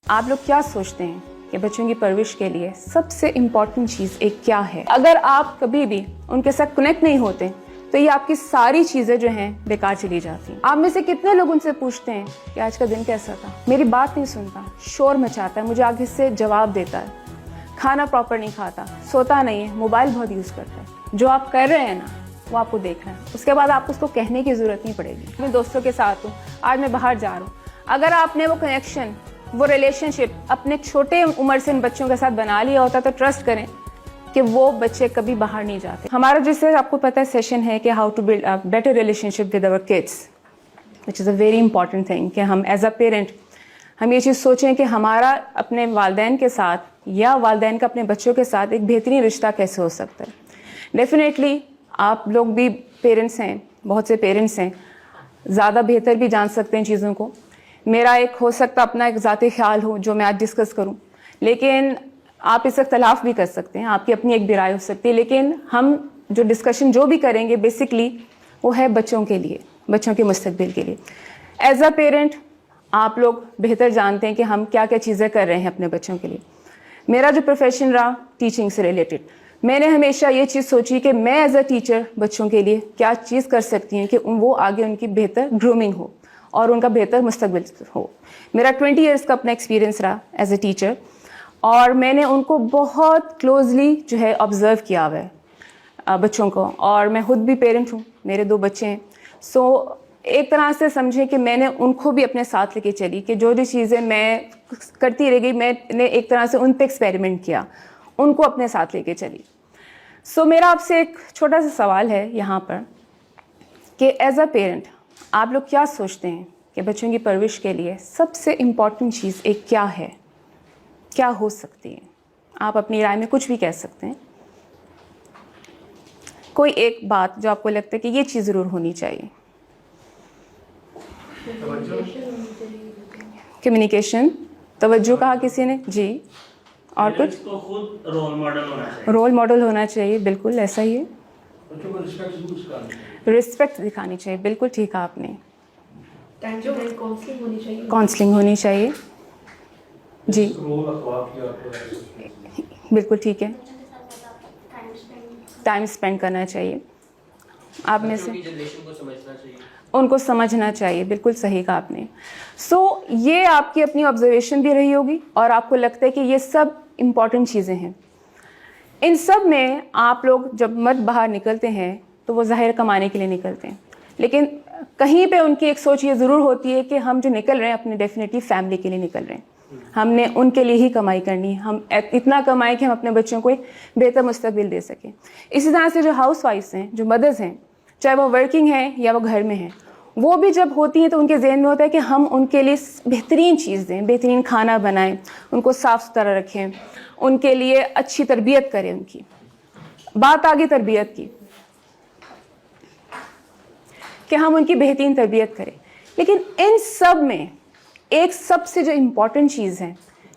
آپ لوگ کیا سوچتے ہیں کہ بچوں کی پرورش کے لیے سب سے امپورٹنٹ چیز ایک کیا ہے؟ اگر آپ کبھی بھی ان کے ساتھ کنیکٹ نہیں ہوتے تو یہ آپ کی ساری چیزیں جو ہیں بیکار چلی جاتی ہیں۔ آپ میں سے کتنے لوگ ان سے پوچھتے ہیں کہ آج کا دن کیسا تھا؟ میری بات نہیں سنتا، شور مچاتا ہے، مجھے آگے سے جواب دیتا ہے، کھانا پراپر نہیں کھاتا، سوتا نہیں ہے، موبائل بہت یوز کرتا ہے۔ جو آپ کر رہے ہیں نا وہ آپ کو دیکھنا ہے، اس کے بعد آپ کو اس کو کہنے کی ضرورت نہیں پڑے گی۔ میں دوستوں کے ساتھ ہوں، آج میں باہر جا رہا ہوں، اگر آپ نے وہ کنیکشن، وہ ریلیشن شپ اپنے چھوٹے عمر سے ان بچوں کے ساتھ بنا لیا ہوتا تو ٹرسٹ کریں کہ وہ بچے کبھی باہر نہیں جاتے۔ ہمارا جسے آپ کو پتہ ہے سیشن ہے کہ how to build a better relationship with our kids, which is a very important thing, کہ ہم ایز اے پیرنٹ ہم یہ چیز سوچیں کہ ہمارا اپنے والدین کے ساتھ یا والدین کا اپنے بچوں کے ساتھ ایک بہترین رشتہ کیسے ہو سکتا ہے۔ ڈیفینیٹلی آپ لوگ بھی پیرنٹس ہیں، بہت سے پیرنٹس ہیں، زیادہ بہتر بھی جان سکتے ہیں چیزوں کو۔ میرا ایک ہو سکتا اپنا ایک ذاتی خیال ہو جو میں آج ڈسکس کروں، لیکن آپ اس سے اختلاف بھی کر سکتے ہیں، آپ کی اپنی ایک بھی رائے ہو سکتی ہے، لیکن ہم جو ڈسکشن جو بھی کریں گے بیسکلی وہ ہے بچوں کے لیے، بچوں کے مستقبل کے لیے۔ ایز اے پیرنٹ آپ لوگ بہتر جانتے ہیں کہ ہم کیا کیا چیزیں کر رہے ہیں اپنے بچوں کے لیے۔ میرا جو پروفیشن رہا ٹیچنگ سے ریلیٹڈ، میں نے ہمیشہ یہ چیز سوچی کہ میں ایز اے ٹیچر بچوں کے لیے کیا چیز کر سکتی ہوں کہ وہ آگے ان کی بہتر گرومنگ ہو اور ان کا بہتر مستقبل ہو۔ میرا 20 ایئرس کا اپنا ایکسپیرینس رہا ایز اے ٹیچر، اور میں نے ان کو بہت کلوزلی جو ہے آبزرو کیا ہوا ہے بچوں کو، اور میں خود بھی پیرنٹ ہوں، میرے 2 بچے ہیں۔ سو ایک طرح سے سمجھیں کہ میں نے ان کو بھی اپنے ساتھ لے کے چلی کہ جو چیزیں میں کرتی رہ گئی، میں نے ایک طرح سے ان پہ ایکسپیریمنٹ کیا، ان کو اپنے ساتھ لے کے چلی۔ سو میرا آپ سے ایک چھوٹا سا سوال ہے یہاں پر کہ ایز اے پیرنٹ آپ لوگ کیا سوچتے ہیں کہ بچوں کی پرورش کے لیے سب سے امپورٹنٹ چیز ایک کیا ہے، کیا ہو سکتی ہے؟ آپ اپنی رائے میں کچھ بھی کہہ سکتے ہیں، کوئی ایک بات جو آپ کو لگتا ہے کہ یہ چیز ضرور ہونی چاہیے۔ کمیونیکیشن، توجہ کہا کسی نے، جی، اور کچھ؟ کو خود رول ماڈل ہونا چاہیے، رول ماڈل ہونا چاہیے، بالکل ایسا ہی ہے۔ رسپیکٹ دکھانی چاہیے، بالکل ٹھیک کہا آپ نے۔ کاؤنسلنگ ہونی چاہیے، جی بالکل ٹھیک ہے۔ ٹائم اسپینڈ کرنا چاہیے، آپ میں سے ان کو سمجھنا چاہیے، بالکل صحیح کہا آپ نے۔ سو یہ آپ کی اپنی آبزرویشن بھی رہی ہوگی اور آپ کو لگتا ہے کہ یہ سب امپورٹنٹ چیزیں ہیں۔ ان سب میں آپ لوگ جب مرد باہر نکلتے ہیں تو وہ ظاہر کمانے کے لیے نکلتے ہیں، لیکن کہیں پہ ان کی ایک سوچ یہ ضرور ہوتی ہے کہ ہم جو نکل رہے ہیں اپنے ڈیفینیٹلی فیملی کے لیے نکل رہے ہیں، ہم نے ان کے لیے ہی کمائی کرنی ہے، ہم اتنا کمائیں کہ ہم اپنے بچوں کو ایک بہتر مستقبل دے سکیں۔ اسی طرح سے جو ہاؤس وائفس ہیں، جو مدرز ہیں، چاہے وہ ورکنگ ہیں یا وہ گھر میں ہیں، وہ بھی جب ہوتی ہیں تو ان کے ذہن میں ہوتا ہے کہ ہم ان کے لیے بہترین چیز دیں، بہترین کھانا بنائیں، ان کو صاف ستھرا رکھیں، ان کے لیے اچھی تربیت کریں۔ ان کی بات آگے تربیت کی کہ ہم ان کی بہترین تربیت کریں، لیکن ان سب میں ایک سب سے جو امپورٹنٹ چیز ہے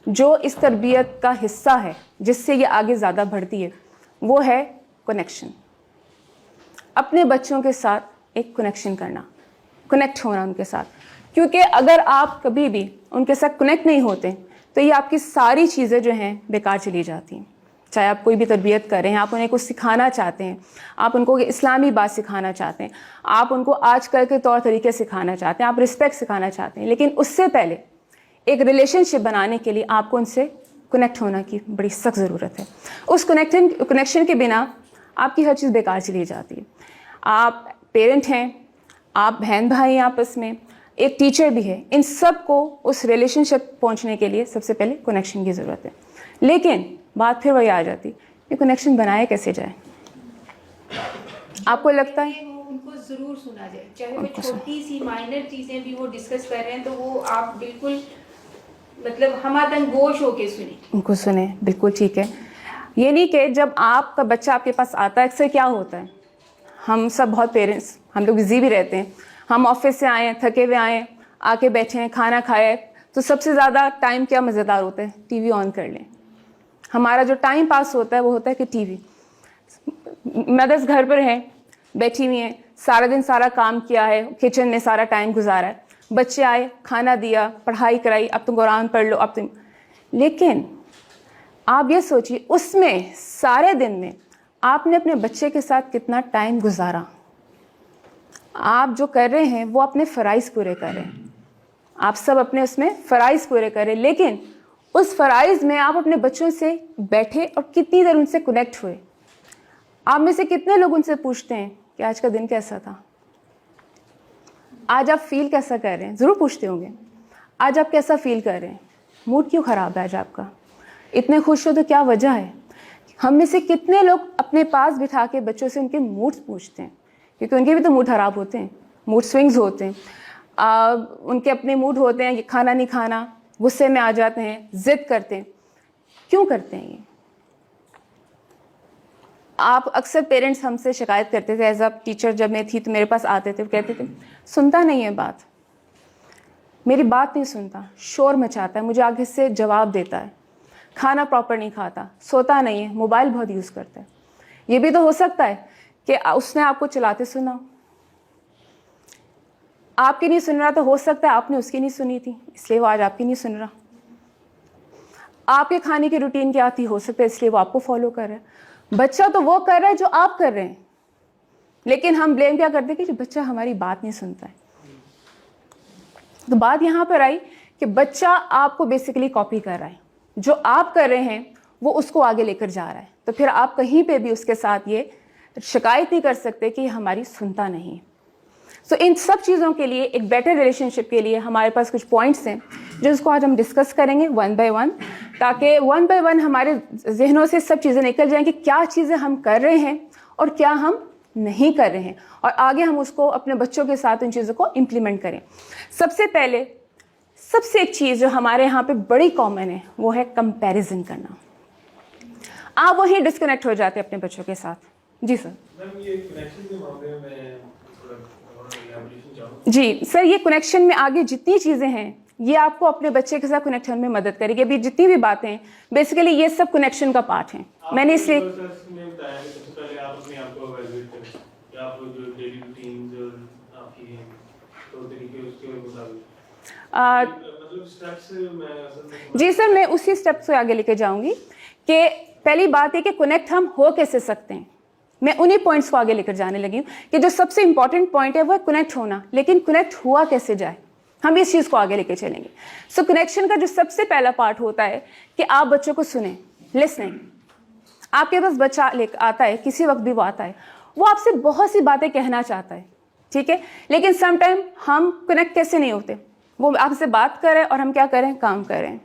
جو اس تربیت کا حصہ ہے، جس سے یہ آگے زیادہ بڑھتی ہے، وہ ہے کنیکشن۔ اپنے بچوں کے ساتھ ایک کنیکشن کرنا، کنیکٹ ہونا ان کے ساتھ، کیونکہ اگر آپ کبھی بھی ان کے ساتھ کنیکٹ نہیں ہوتے تو یہ آپ کی ساری چیزیں جو ہیں بیکار چلی جاتی ہیں۔ چاہے آپ کوئی بھی تربیت کر رہے ہیں، آپ انہیں کچھ سکھانا چاہتے ہیں، آپ ان کو اسلامی بات سکھانا چاہتے ہیں، آپ ان کو آج کل کے طور طریقے سکھانا چاہتے ہیں، آپ رسپیکٹ سکھانا چاہتے ہیں، لیکن اس سے پہلے ایک ریلیشن شپ بنانے کے لیے آپ کو ان سے کنیکٹ ہونا کی بڑی سخت ضرورت ہے۔ اس کنیکشن کے بنا آپ کی ہر چیز بیکار چلی جاتی ہے۔ آپ پیرنٹ ہیں، آپ بہن بھائی ہیں آپس میں، ایک ٹیچر بھی ہے، ان سب کو اس ریلیشن شپ پہنچنے کے لیے سب سے پہلے کنیکشن کی ضرورت ہے۔ لیکن بات پھر وہی آ جاتی کہ کنیکشن بنائے کیسے جائے؟ آپ کو لگتا ہے ان کو ضرور سنا جائے، چاہے وہ چھوٹی سی مائنر چیزیں بھی وہ ڈسکس کر رہے ہیں تو وہ آپ بالکل مطلب ہمہ گوش ہو کے سنیں، ان کو سنیں، بالکل ٹھیک ہے۔ یہ نہیں کہ جب آپ کا بچہ آپ کے پاس آتا ہے، اکثر کیا ہوتا ہے، ہم سب بہت پیرنٹس، ہم لوگ بزی بھی رہتے ہیں، ہم آفس سے آئے ہیں، تھکے ہوئے آئے ہیں، آ کے بیٹھے ہیں، کھانا کھایا ہے، تو سب سے زیادہ ٹائم کیا مزیدار ہوتا ہے؟ ٹی وی آن کر لیں۔ ہمارا جو ٹائم پاس ہوتا ہے وہ ہوتا ہے کہ ٹی وی۔ مدرس گھر پر ہیں، بیٹھی ہوئی ہیں، سارا دن سارا کام کیا ہے، کچن میں سارا ٹائم گزارا ہے، बच्चे आए, खाना दिया, पढ़ाई कराई, अब तुम कुरान पढ़ लो, अब तुम, लेकिन आप ये सोचिए उसमें सारे दिन में आपने अपने बच्चे के साथ कितना टाइम गुजारा। आप जो कर रहे हैं वो अपने फ़राइज़ पूरे कर रहे हैं, आप सब अपने उसमें फ़राइज़ पूरे करें, लेकिन उस फ़राइज़ में आप अपने बच्चों से बैठे और कितनी देर उनसे कनेक्ट हुए। आप में से कितने लोग उनसे पूछते हैं कि आज का दिन कैसा था, आज आप फील कैसा कर रहे हैं? ज़रूर पूछते होंगे, आज आप कैसा फील कर रहे हैं, मूड क्यों ख़राब है आज आपका, इतने खुश हो तो क्या वजह है। हम में से कितने लोग अपने पास बिठा के बच्चों से उनके मूड्स पूछते हैं, क्योंकि उनके भी तो मूड ख़राब होते हैं, मूड स्विंग्स होते हैं, उनके अपने मूड होते हैं, ये खाना नहीं खाना, गुस्से में आ जाते हैं, ज़िद करते हैं। क्यों करते हैं ये? आप अक्सर पेरेंट्स हमसे शिकायत करते थे, एज अ टीचर जब मैं थी तो मेरे पास आते थे, कहते थे सुनता नहीं है बात, मेरी बात नहीं सुनता, शोर मचाता है, मुझे आगे से जवाब देता है, खाना प्रॉपर नहीं खाता, सोता नहीं है, मोबाइल बहुत यूज़ करता है। ये भी तो हो सकता है कि उसने आपको चलाते सुना, आपकी नहीं सुन रहा, तो हो सकता है आपने उसकी नहीं सुनी थी इसलिए वो आज आपकी नहीं सुन रहा। आपके खाने की रूटीन क्या थी, हो सकता है इसलिए वो आपको फॉलो कर रहा है। बच्चा तो वो कर रहा है जो आप कर रहे हैं, लेकिन हम ब्लेम क्या करते हैं कि बच्चा हमारी बात नहीं सुनता है। तो बात यहाँ पर आई कि बच्चा आपको बेसिकली कॉपी कर रहा है, जो आप कर रहे हैं वो उसको आगे लेकर जा रहा है, तो फिर आप कहीं पे भी उसके साथ ये शिकायत नहीं कर सकते कि हमारी सुनता नहीं है। सो इन सब चीज़ों के लिए, एक बेटर रिलेशनशिप के लिए हमारे पास कुछ पॉइंट्स हैं जिसको आज हम डिस्कस करेंगे वन बाय वन, ताकि वन बाय वन हमारे जहनों से सब चीज़ें निकल जाएं कि क्या चीज़ें हम कर रहे हैं और क्या हम नहीं कर रहे हैं, और आगे हम उसको अपने बच्चों के साथ उन चीज़ों को इम्प्लीमेंट करें। सबसे पहले सबसे एक चीज़ जो हमारे यहाँ पे बड़ी कॉमन है वो है कंपैरिजन करना। आप वहीं डिस्कनेक्ट हो जाते हैं अपने बच्चों के साथ। जी सर। मैम ये कनेक्शन के मामले में थोड़ा एलाबोरेशन चाहूँ। जी सर, ये कनेक्शन में आगे जितनी चीज़ें हैं ये आपको अपने बच्चे के साथ कनेक्ट होने में मदद करेगी। अभी जितनी भी बातें हैं बेसिकली ये सब कनेक्शन का पार्ट है। मैंने इसलिए बताया कि सबसे पहले आप अपने आप को एवेल्युएट करें कि आप जो डेली रूटीन जो आपकी हैं तो तरीके उसके मुताबिक मतलब स्टेप्स मैं जी सर, मैं उसी स्टेप से आगे लेके जाऊंगी कि पहली बात है कि कनेक्ट हम हो कैसे सकते हैं। मैं उन्हीं पॉइंट्स को आगे लेकर जाने लगी हूँ कि जो सबसे इंपॉर्टेंट पॉइंट है वो है कनेक्ट होना, लेकिन कनेक्ट हुआ कैसे जाए, हम इस चीज़ को आगे लेके चलेंगे। सो कनेक्शन का जो सबसे पहला पार्ट होता है कि आप बच्चों को सुने, लिसनिंग। आपके पास बच्चा लेकर आता है, किसी वक्त भी वो आता है, वो आपसे बहुत सी बातें कहना चाहता है, ठीक है, लेकिन समटाइम हम कनेक्ट कैसे नहीं होते। वो आपसे बात करें और हम क्या करें, काम करें,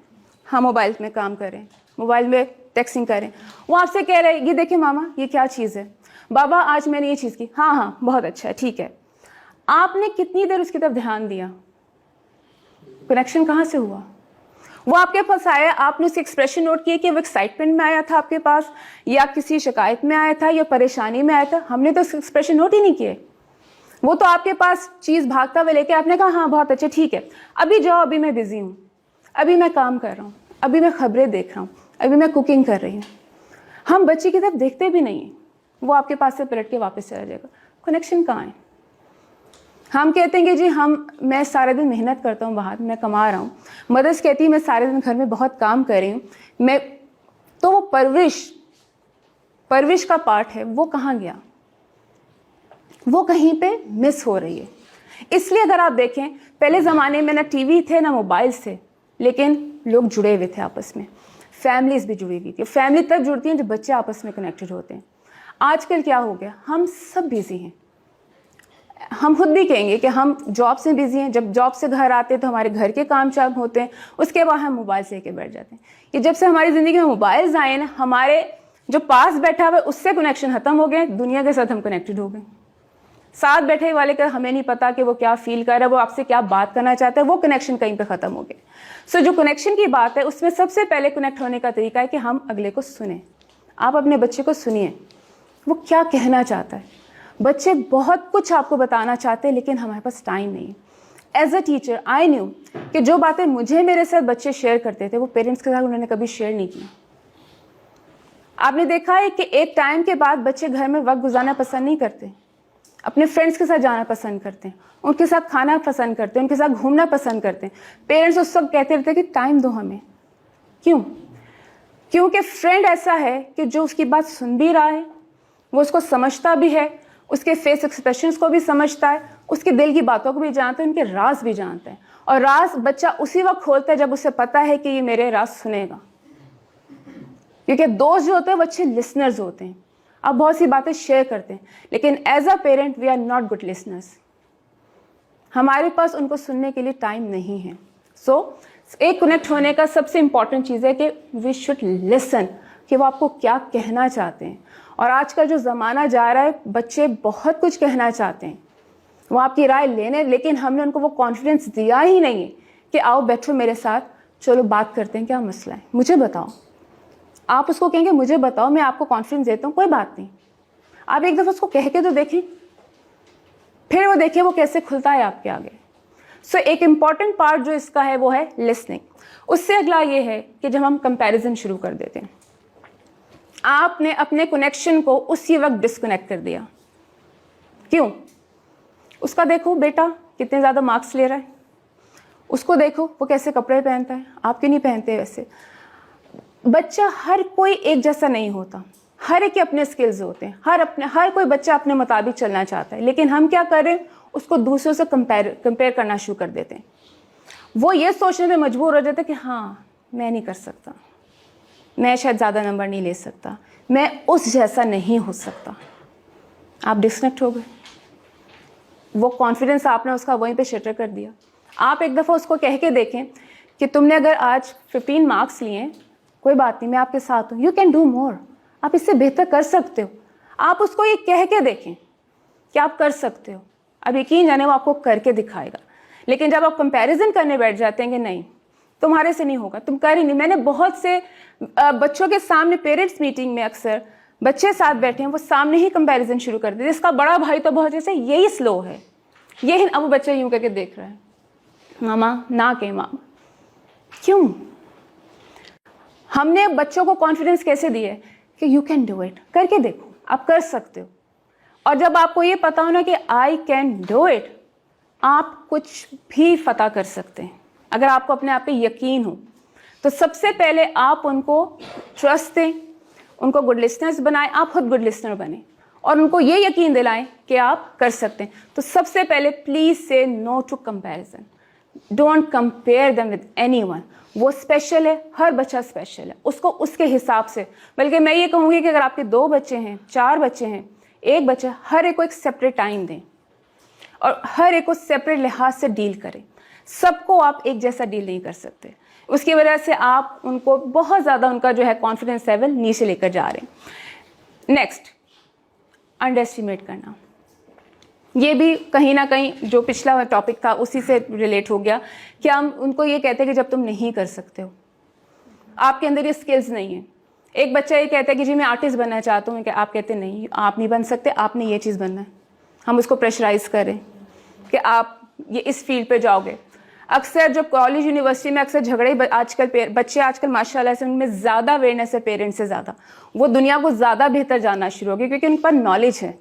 हम मोबाइल में काम करें, मोबाइल में टेक्सिंग करें। वो आपसे कह रहे हैं ये देखिए मामा ये क्या चीज़ है, बाबा आज मैंने ये चीज़ की, हाँ हाँ बहुत अच्छा है, ठीक है। आपने कितनी देर उसकी तरफ ध्यान दिया, कनेक्शन कहाँ से हुआ। वो आपके पास आया, आपने उसके एक्सप्रेशन नोट किए कि वो एक्साइटमेंट में आया था आपके पास, या किसी शिकायत में आया था, या परेशानी में आया था, हमने तो उसके एक्सप्रेशन नोट ही नहीं किए। वो तो आपके पास चीज़ भागता हुआ लेके आपने कहा हाँ बहुत अच्छा ठीक है, अभी जाओ, अभी मैं बिजी हूँ, अभी मैं काम कर रहा हूँ, अभी मैं खबरें देख रहा हूँ, अभी मैं कुकिंग कर रही हूँ। हम बच्चे की तरफ देखते भी नहीं हैं, वो आपके पास से पलट के वापस चला जाएगा। कनेक्शन कहाँ है। हम कहते हैं कि जी मैं सारे दिन मेहनत करता हूँ बाहर, मैं कमा रहा हूँ, मदर्स कहती है मैं सारे दिन घर में बहुत काम कर रही हूँ, मैं तो वो परविश का पार्ट है वो कहाँ गया, वो कहीं पे मिस हो रही है। इसलिए अगर आप देखें पहले ज़माने में ना टीवी थे ना मोबाइल थे, लेकिन लोग जुड़े हुए थे आपस में, फैमिलीज भी जुड़ी हुई थी। फैमिली तब जुड़ती हैं जब बच्चे आपस में कनेक्टेड होते हैं। आजकल क्या हो गया, हम सब बिजी हैं। हम खुद भी कहेंगे कि हम जॉब से बिजी हैं, जब जॉब से घर आते हैं तो हमारे घर के काम चालू होते हैं, उसके बाद हम मोबाइल से लेके बैठ जाते हैं। कि जब से हमारी ज़िंदगी में मोबाइल्स आए ना, हमारे जो पास बैठा हुआ है उससे कनेक्शन ख़त्म हो गए, दुनिया के साथ हम कनेक्टेड हो गए। साथ बैठे वाले का हमें नहीं पता कि वो क्या फील कर रहा है, वो आपसे क्या बात करना चाहता है, वो कनेक्शन कहीं पे ख़त्म हो गया। सो जो कनेक्शन की बात है उसमें सबसे पहले कनेक्ट होने का तरीका है कि हम अगले को सुने। आप अपने बच्चे को सुनिए, वो क्या कहना चाहता है। बच्चे बहुत कुछ आपको बताना चाहते हैं, लेकिन हमारे पास टाइम नहीं है। As a teacher I knew कि जो बातें मुझे मेरे साथ बच्चे शेयर करते थे वो पेरेंट्स के साथ उन्होंने कभी शेयर नहीं की। आपने देखा है कि एक टाइम के बाद बच्चे घर में वक्त गुजारना पसंद नहीं करते। अपने फ्रेंड्स के साथ जाना पसंद करते हैं, उनके साथ खाना पसंद करते हैं, उनके साथ घूमना पसंद करते हैं। पेरेंट्स उस वक्त कहते रहते हैं कि टाइम दो हमें। क्यों? क्योंकि फ्रेंड ऐसा है कि जो उसकी बात सुन भी रहा है, वो उसको समझता भी है, उसके फेस एक्सप्रेशंस को भी समझता है, उसके दिल की बातों को भी जानता है, उनके राज भी जानता है। और राज बच्चा उसी वक्त खोलता है जब उसे पता है कि ये मेरे राज सुनेगा। क्योंकि दोस्त जो होते हैं वो अच्छे लिसनर्स होते हैं, आप बहुत सी बातें शेयर करते हैं, लेकिन as a parent we are not good listeners. हमारे पास उनको सुनने के लिए टाइम नहीं है। सो एक कनेक्ट होने का सबसे इंपॉर्टेंट चीज़ है कि वी शुड लिसन, कि वो आपको क्या कहना चाहते हैं। और आजकल जो ज़माना जा रहा है, बच्चे बहुत कुछ कहना चाहते हैं, वो आपकी राय लेने, लेकिन हमने उनको वो कॉन्फिडेंस दिया ही नहीं है कि आओ बैठो मेरे साथ, चलो बात करते हैं, क्या मसला है, मुझे बताओ। आप उसको कहेंगे मुझे बताओ, मैं आपको कॉन्फिडेंस देता हूँ, कोई बात नहीं, आप एक दफ़ा उसको कह के तो देखें, फिर वो देखिए वो कैसे खुलता है आपके आगे। सो एक इम्पॉर्टेंट पार्ट जो इसका है वो है लिसनिंग। उससे अगला ये है कि जब हम कंपैरिजन शुरू कर देते हैं, आपने अपने कनेक्शन को उसी वक्त डिस्कनेक्ट कर दिया। क्यों? उसका देखो बेटा कितने ज़्यादा मार्क्स ले रहा है, उसको देखो वो कैसे कपड़े पहनता है, आप क्यों नहीं पहनते वैसे। बच्चा हर कोई एक जैसा नहीं होता, हर एक के अपने स्किल्स होते हैं, हर कोई बच्चा अपने मुताबिक चलना चाहता है, लेकिन हम क्या करें, उसको दूसरों से कंपेयर करना शुरू कर देते हैं। वो ये सोचने में मजबूर हो जाता है कि हाँ मैं नहीं कर सकता, मैं शायद ज़्यादा नंबर नहीं ले सकता, मैं उस जैसा नहीं हो सकता। आप डिस्कनेक्ट हो गए, वो कॉन्फिडेंस आपने उसका वहीं पे शटर कर दिया। आप एक दफ़ा उसको कह के देखें कि तुमने अगर आज 15 मार्क्स लिए, कोई बात नहीं, मैं आपके साथ हूँ, यू कैन डू मोर, आप इससे बेहतर कर सकते हो। आप उसको ये कह के देखें कि आप कर सकते हो। अब यकीन जाने वो आपको करके दिखाएगा। लेकिन जब आप कंपैरिजन करने बैठ जाते हैं कि नहीं तुम्हारे से नहीं होगा, तुम कर ही नहीं। मैंने बहुत से बच्चों के सामने पेरेंट्स मीटिंग में अक्सर बच्चे साथ बैठे हैं, वो सामने ही कंपैरिजन शुरू कर देते, इसका बड़ा भाई तो बहुत जैसे यही स्लो है, यही। अब वो बच्चा यूं करके देख रहा है, मामा ना के मामा। क्यों? हमने बच्चों को कॉन्फिडेंस कैसे दिया है कि यू कैन डू इट, करके देखो, आप कर सकते हो। और जब आपको ये पता हो ना कि आई कैन डू इट, आप कुछ भी फतह कर सकते हैं। अगर आपको अपने आप पे यकीन हो तो सबसे पहले आप उनको ट्रस्ट दें, उनको गुड लिसनर्स बनाएं, आप खुद गुड लिसनर बने और उनको ये यकीन दिलाएं कि आप कर सकते हैं। तो सबसे पहले please say no to comparison, don't compare them with anyone. वो स्पेशल है, हर बच्चा स्पेशल है, उसको उसके हिसाब से। बल्कि मैं ये कहूँगी कि अगर आपके 2 बच्चे हैं, 4 बच्चे हैं, 1 बच्चा, हर एक को एक सेपरेट टाइम दें और हर एक को सेपरेट लिहाज से डील करें। सबको आप एक जैसा डील नहीं कर सकते, उसकी वजह से आप उनको बहुत ज़्यादा उनका जो है कॉन्फिडेंस लेवल नीचे लेकर जा रहे हैं। नेक्स्ट, अंडर एस्टिमेट करना। ये भी कहीं ना कहीं जो पिछला टॉपिक था उसी से रिलेट हो गया कि हम उनको ये कहते हैं कि जब तुम नहीं कर सकते हो, आपके अंदर ये स्किल्स नहीं है। एक बच्चा ये कहता है कि जी मैं आर्टिस्ट बनना चाहता हूँ, कि आप कहते हैं नहीं आप नहीं बन सकते, आपने ये चीज़ बनना है। हम उसको प्रेशराइज करें कि आप ये इस फील्ड पे जाओगे। अक्सर जो कॉलेज यूनिवर्सिटी में अक्सर झगड़े आजकल बच्चे आजकल माशाल्लाह से उनमें ज़्यादा अवेयरनेस है पेरेंट्स से ज़्यादा, वो दुनिया को ज़्यादा बेहतर जानना शुरू हो गए क्योंकि उन पर नॉलेज है।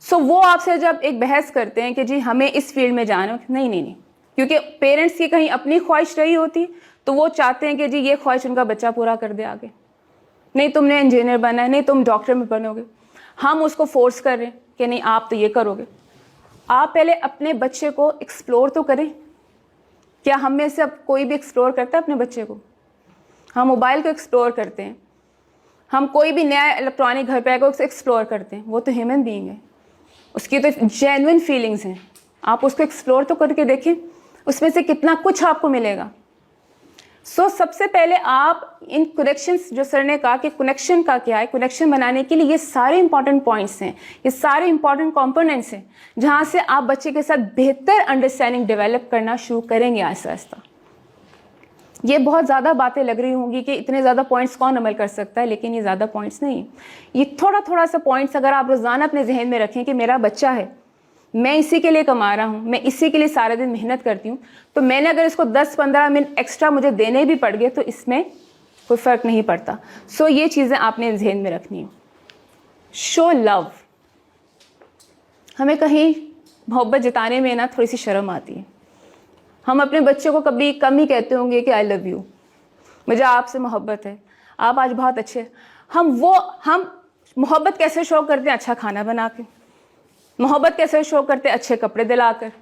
सो वो आपसे जब एक बहस करते हैं कि जी हमें इस फील्ड में जाना, नहीं, क्योंकि पेरेंट्स की कहीं अपनी ख्वाहिश रही होती तो वो चाहते हैं कि जी ये ख्वाहिश उनका बच्चा पूरा कर दे आगे, नहीं तुमने इंजीनियर बनना है, नहीं तुम डॉक्टर में बनोगे। हम उसको फोर्स कर रहे हैं कि नहीं आप तो ये करोगे। आप पहले अपने बच्चे को एक्सप्लोर तो करें। क्या हम में से अब कोई भी एक्सप्लोर करता है अपने बच्चे को? हम मोबाइल को एक्सप्लोर करते हैं, हम कोई भी नया इलेक्ट्रॉनिक घर पे आएगा उसे एक्सप्लोर करते हैं। वो तो ह्यूमन बीइंग है, उसकी तो जेन्युइन फीलिंग्स हैं। आप उसको एक्सप्लोर तो करके देखें, उसमें से कितना कुछ आपको मिलेगा। सो सबसे पहले आप इन कनेक्शंस, जो सर ने कहा कि कनेक्शन का क्या है, कनेक्शन बनाने के लिए ये सारे इंपॉर्टेंट पॉइंट्स हैं, ये सारे इंपॉर्टेंट कंपोनेंट्स हैं जहाँ से आप बच्चे के साथ बेहतर अंडरस्टैंडिंग डेवलप करना शुरू करेंगे आहिस्ता आहिस्ता। ये बहुत ज़्यादा बातें लग रही होंगी कि इतने ज़्यादा पॉइंट्स कौन अमल कर सकता है, लेकिन ये ज़्यादा पॉइंट्स नहीं, ये थोड़ा थोड़ा सा पॉइंट्स अगर आप रोज़ाना अपने जहन में रखें कि मेरा बच्चा है, मैं इसी के लिए कमा रहा हूँ, मैं इसी के लिए सारे दिन मेहनत करती हूँ, तो मैंने अगर इसको 10-15 मिनट एक्स्ट्रा मुझे देने भी पड़ गए तो इसमें कोई फ़र्क नहीं पड़ता। सो ये चीज़ें आपने जहन में रखनी है। Show love. हमें कहीं मोहब्बत जताने में ना थोड़ी सी शर्म आती है। हम अपने बच्चों को कभी कम ही कहते होंगे कि आई लव यू, मुझे आपसे मोहब्बत है, आप आज बहुत अच्छे। हम मोहब्बत कैसे शो करते हैं? अच्छा खाना बना के। मोहब्बत कैसे शो करते हैं? अच्छे कपड़े दिलाकर,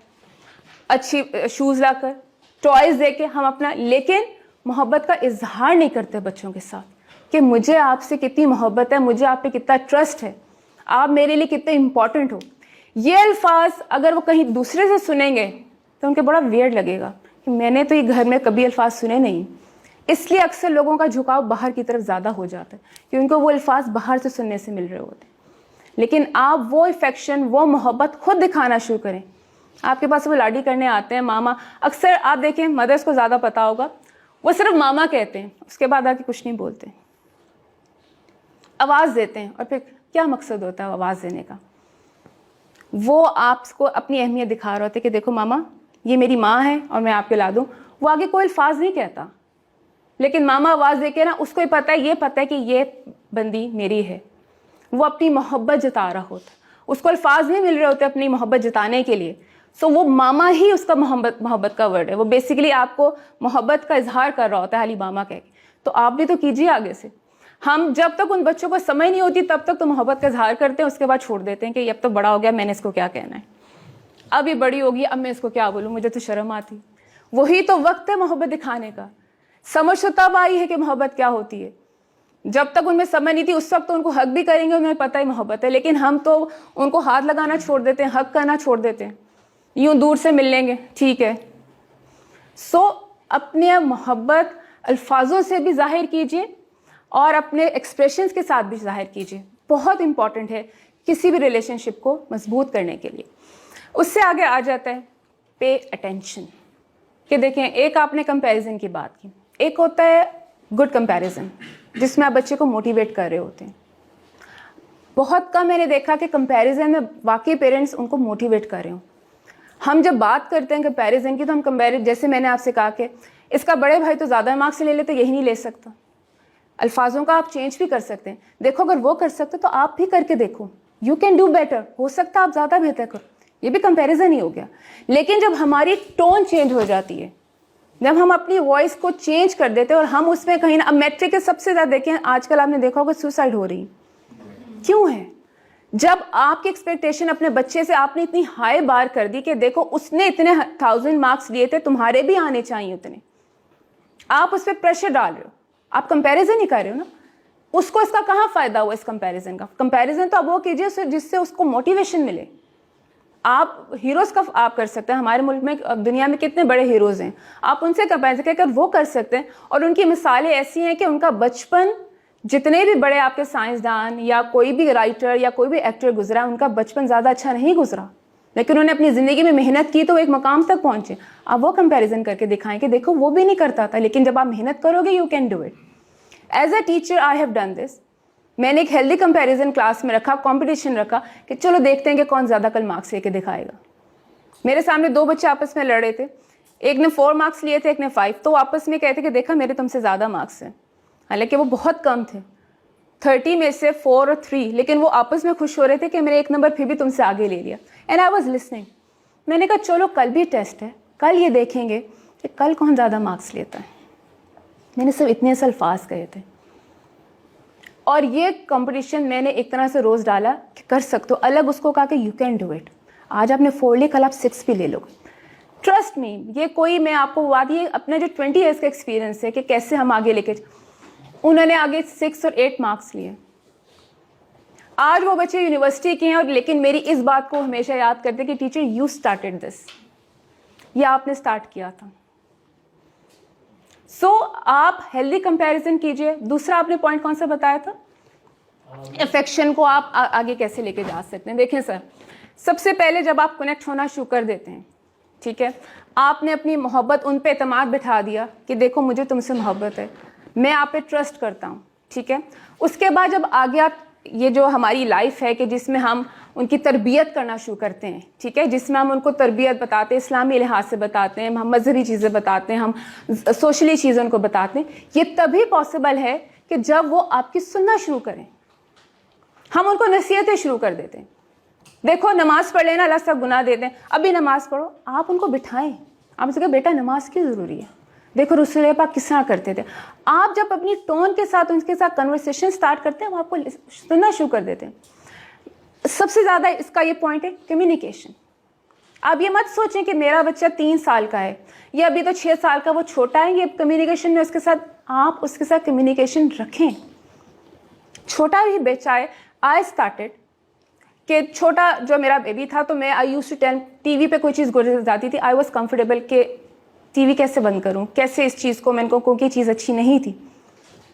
अच्छी शूज़ लाकर, टॉयज़ देके हम अपना। लेकिन मोहब्बत का इजहार नहीं करते बच्चों के साथ कि मुझे आपसे कितनी मोहब्बत है, मुझे आप पे कितना ट्रस्ट है, आप मेरे लिए कितने इम्पॉर्टेंट हो। ये अल्फाज अगर वो कहीं दूसरे से सुनेंगे तो उनके बड़ा वियर्ड लगेगा कि मैंने तो ये घर में कभी अल्फाज सुने नहीं। इसलिए अक्सर लोगों का झुकाव बाहर की तरफ ज़्यादा हो जाता है कि उनको वो अल्फाज बाहर से सुनने से मिल रहे होते हैं। लेकिन आप वो इफेक्शन, वो मोहब्बत खुद दिखाना शुरू करें। आपके पास वो लाडी करने आते हैं मामा, अक्सर आप देखें मदर्स को ज़्यादा पता होगा, वो सिर्फ मामा कहते हैं, उसके बाद आके कुछ नहीं बोलते, आवाज़ देते हैं। और फिर क्या मकसद होता है आवाज़ देने का? वो आपको अपनी अहमियत दिखा रहे होते कि देखो मामा ये मेरी माँ है और मैं आपके ला दूँ। वो आगे कोई अल्फाज नहीं कहता, लेकिन मामा आवाज़ दे के ना उसको ही पता है, ये पता है कि ये बंदी मेरी है। वो अपनी मोहब्बत जता रहा होता, उसको अल्फाज नहीं मिल रहे होते अपनी मोहब्बत जताने के लिए। सो वो मामा ही उसका मोहब्बत का वर्ड है। वो बेसिकली आपको मोहब्बत का इजहार कर रहा होता है, हाली मामा कह के। तो आप भी तो कीजिए आगे से। हम जब तक उन बच्चों को समझ नहीं होती तब तक तो मोहब्बत का इजहार करते हैं, उसके बाद छोड़ देते हैं कि अब तो बड़ा हो गया, मैंने इसको क्या कहना है, अब ये बड़ी होगी, अब मैं इसको क्या बोलूँ, मुझे तो शर्म आती। वही तो वक्त है मोहब्बत दिखाने का। समझ तो तब आई है कि मोहब्बत क्या होती है। जब तक उनमें समझ नहीं थी उस वक्त तो उनको हक भी करेंगे, उन्हें पता ही मोहब्बत है। लेकिन हम तो उनको हाथ लगाना छोड़ देते हैं, हक करना छोड़ देते हैं, यूं दूर से मिल लेंगे ठीक है। सो अपने मोहब्बत अल्फाजों से भी जाहिर कीजिए और अपने एक्सप्रेशंस के साथ भी जाहिर कीजिए। बहुत इंपॉर्टेंट है किसी भी रिलेशनशिप को मजबूत करने के लिए। उससे आगे आ जाता है पे अटेंशन। कि देखें, एक आपने कंपैरिजन की बात की, एक होता है गुड कंपैरिजन जिसमें आप बच्चे को मोटिवेट कर रहे होते हैं। बहुत कम मैंने देखा कि कंपैरिजन में वाकई पेरेंट्स उनको मोटिवेट कर रहे हो। हम जब बात करते हैं कंपैरिजन की तो हम कंपैरिजन, जैसे मैंने आपसे कहा कि इसका बड़े भाई तो ज़्यादा मार्क्स ले लेते, यही नहीं ले सकता। अल्फाजों का आप चेंज भी कर सकते हैं। देखो अगर वो कर सकते तो आप भी करके देखो, यू कैन डू बेटर, हो सकता है आप ज़्यादा बेहतर करो, ये भी कंपैरिजन ही हो गया। लेकिन जब हमारी टोन चेंज हो जाती है, जब हम अपनी वॉइस को चेंज कर देते हैं और हम उसमें कहीं ना, अब मैट्रिक के सबसे ज़्यादा देखें आजकल आपने देखा होगा सुसाइड हो रही, क्यों है? जब आपकी एक्सपेक्टेशन अपने बच्चे से आपने इतनी हाई बार कर दी कि देखो उसने इतने 1000 मार्क्स लिए थे, तुम्हारे भी आने चाहिए उतने, आप उस पर प्रेशर डाल रहे हो, आप कंपैरिजन ही कर रहे हो ना। उसको इसका कहाँ फ़ायदा हुआ इस कंपैरिजन का? कंपैरिजन तो अब वो कीजिए जिससे उसको मोटिवेशन मिले। आप हीरोज़ का आप कर सकते हैं, हमारे मुल्क में दुनिया में कितने बड़े हीरोज़ हैं, आप उनसे कंपैरिजन करके वो कर सकते हैं। और उनकी मिसालें ऐसी हैं कि उनका बचपन, जितने भी बड़े आपके साइंसदान या कोई भी राइटर या कोई भी एक्टर गुजरा, उनका बचपन ज़्यादा अच्छा नहीं गुजरा, लेकिन उन्होंने अपनी ज़िंदगी में मेहनत की तो एक मकाम तक पहुँचे। आप वो कंपैरिजन करके दिखाएं कि देखो वो भी नहीं करता था, लेकिन जब आप मेहनत करोगे you can do it. As a teacher I have done this. मैंने एक हेल्दी कंपैरिजन क्लास में रखा, कंपटीशन रखा कि चलो देखते हैं कि कौन ज़्यादा कल मार्क्स लेके दिखाएगा। मेरे सामने 2 बच्चे आपस में लड़ रहे थे, एक ने 4 मार्क्स लिए थे, एक ने 5, तो आपस में कहते कि देखा मेरे तुमसे ज़्यादा मार्क्स हैं, हालांकि वो बहुत कम थे, 30 में से 4 और 3, लेकिन वो आपस में खुश हो रहे थे कि मैंने 1 नंबर फिर भी तुमसे आगे ले लिया। And I was listening. मैंने कहा चलो कल भी टेस्ट है, कल ये देखेंगे कि कल कौन ज़्यादा मार्क्स लेता है। मैंने सिर्फ इतने से अल्फाज कहे थे और ये कंपटीशन मैंने एक तरह से रोज़ डाला कि कर सकते हो, अलग उसको कहा कि यू कैन डू इट। आज आपने 4 ली, कल आप 6 भी ले लोगे। ट्रस्ट मी, ये कोई मैं आपको बात, ये अपना जो 20 ईयर्स का एक्सपीरियंस है कि कैसे हम आगे लेके, उन्होंने आगे 6 और 8 मार्क्स लिए। आज वो बच्चे यूनिवर्सिटी के हैं और लेकिन मेरी इस बात को हमेशा याद करते कि टीचर यू स्टार्टेड दिस, ये आपने स्टार्ट किया था। सो आप हेल्दी कंपैरिजन कीजिए। दूसरा आपने पॉइंट कौन सा बताया था? अफेक्शन को आप आगे कैसे लेके जा सकते हैं। देखें सर, सबसे पहले जब आप कनेक्ट होना शुरू कर देते हैं, ठीक है, आपने अपनी मोहब्बत उन पे एतमाद बिठा दिया कि देखो मुझे तुमसे मोहब्बत है, मैं आप पे ट्रस्ट करता हूँ, ठीक है। उसके बाद जब आगे आप, ये जो हमारी लाइफ है कि जिसमें हम उनकी तरबियत करना शुरू करते हैं, ठीक है, जिसमें हम उनको तरबियत बताते हैं, इस्लामी लिहाज से बताते हैं, हम मजहबी चीज़ें बताते हैं, हम सोशली चीज़ें उनको बताते हैं, ये तभी पॉसिबल है कि जब वो आपकी सुनना शुरू करें। हम उनको नसीहतें शुरू कर देते हैं, देखो नमाज पढ़ लेना, अल्लाह सब गुनाह देते हैं, अभी नमाज पढ़ो, आप उनको बिठाएं, आप उससे कहें बेटा नमाज क्यों ज़रूरी है। देखो रसूल पाक किस तरह करते थे, आप जब अपनी टोन के साथ उनके साथ कन्वर्सेशन स्टार्ट करते हैं वो आपको सुनना शुरू कर देते हैं। सबसे ज़्यादा इसका ये पॉइंट है कम्युनिकेशन। आप ये मत सोचें कि मेरा बच्चा 3 साल का है या अभी तो 6 साल का, वो छोटा है, ये कम्युनिकेशन में उसके साथ, आप उसके साथ कम्युनिकेशन रखें। छोटा भी बच्चा है, आई स्टार्टेड कि छोटा जो मेरा बेबी था तो मैं I used to tell, TV पे कोई चीज़ गुजर जाती थी, आई वाज कंफर्टेबल कि टीवी कैसे बंद करूं, कैसे इस चीज़ को, मैंने को कोई चीज़ अच्छी नहीं थी,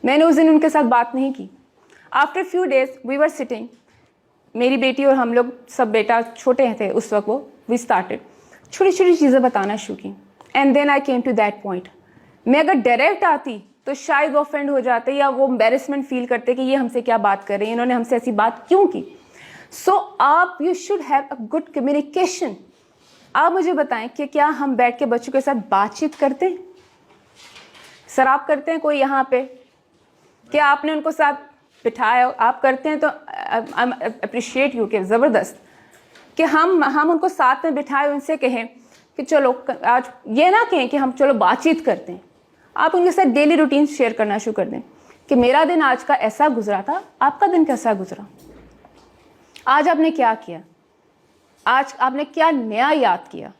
मैंने उस दिन उनके साथ बात नहीं की। After few days we were sitting, मेरी बेटी और हम लोग सब, बेटा छोटे थे उस वक्त, वो वी स्टार्टेड छोटी छोटी चीज़ें बताना शुरू की। And then I came to that point, मैं अगर डायरेक्ट आती तो शायद वो ऑफेंड हो जाते या वो एम्बेरसमेंट फील करते कि ये हमसे क्या बात कर रही है, इन्होंने हमसे ऐसी बात क्यों की। सो आप you should have a good communication. आप मुझे बताएं कि क्या हम बैठ के बच्चों के साथ बातचीत करते हैं? सर आप करते हैं कोई यहाँ पे? क्या आपने उनको साथ बिठाया? आप करते हैं तो आई अप्रिशिएट यू, के ज़बरदस्त कि हम उनको साथ में बिठाए, उनसे कहें कि चलो आज, ये ना कहें कि हम चलो बातचीत करते हैं, आप उनके साथ डेली रूटीन शेयर करना शुरू कर दें कि मेरा दिन आज का ऐसा गुजरा था, आपका दिन कैसा गुजरा, आज आपने क्या किया, आज आपने क्या नया याद किया।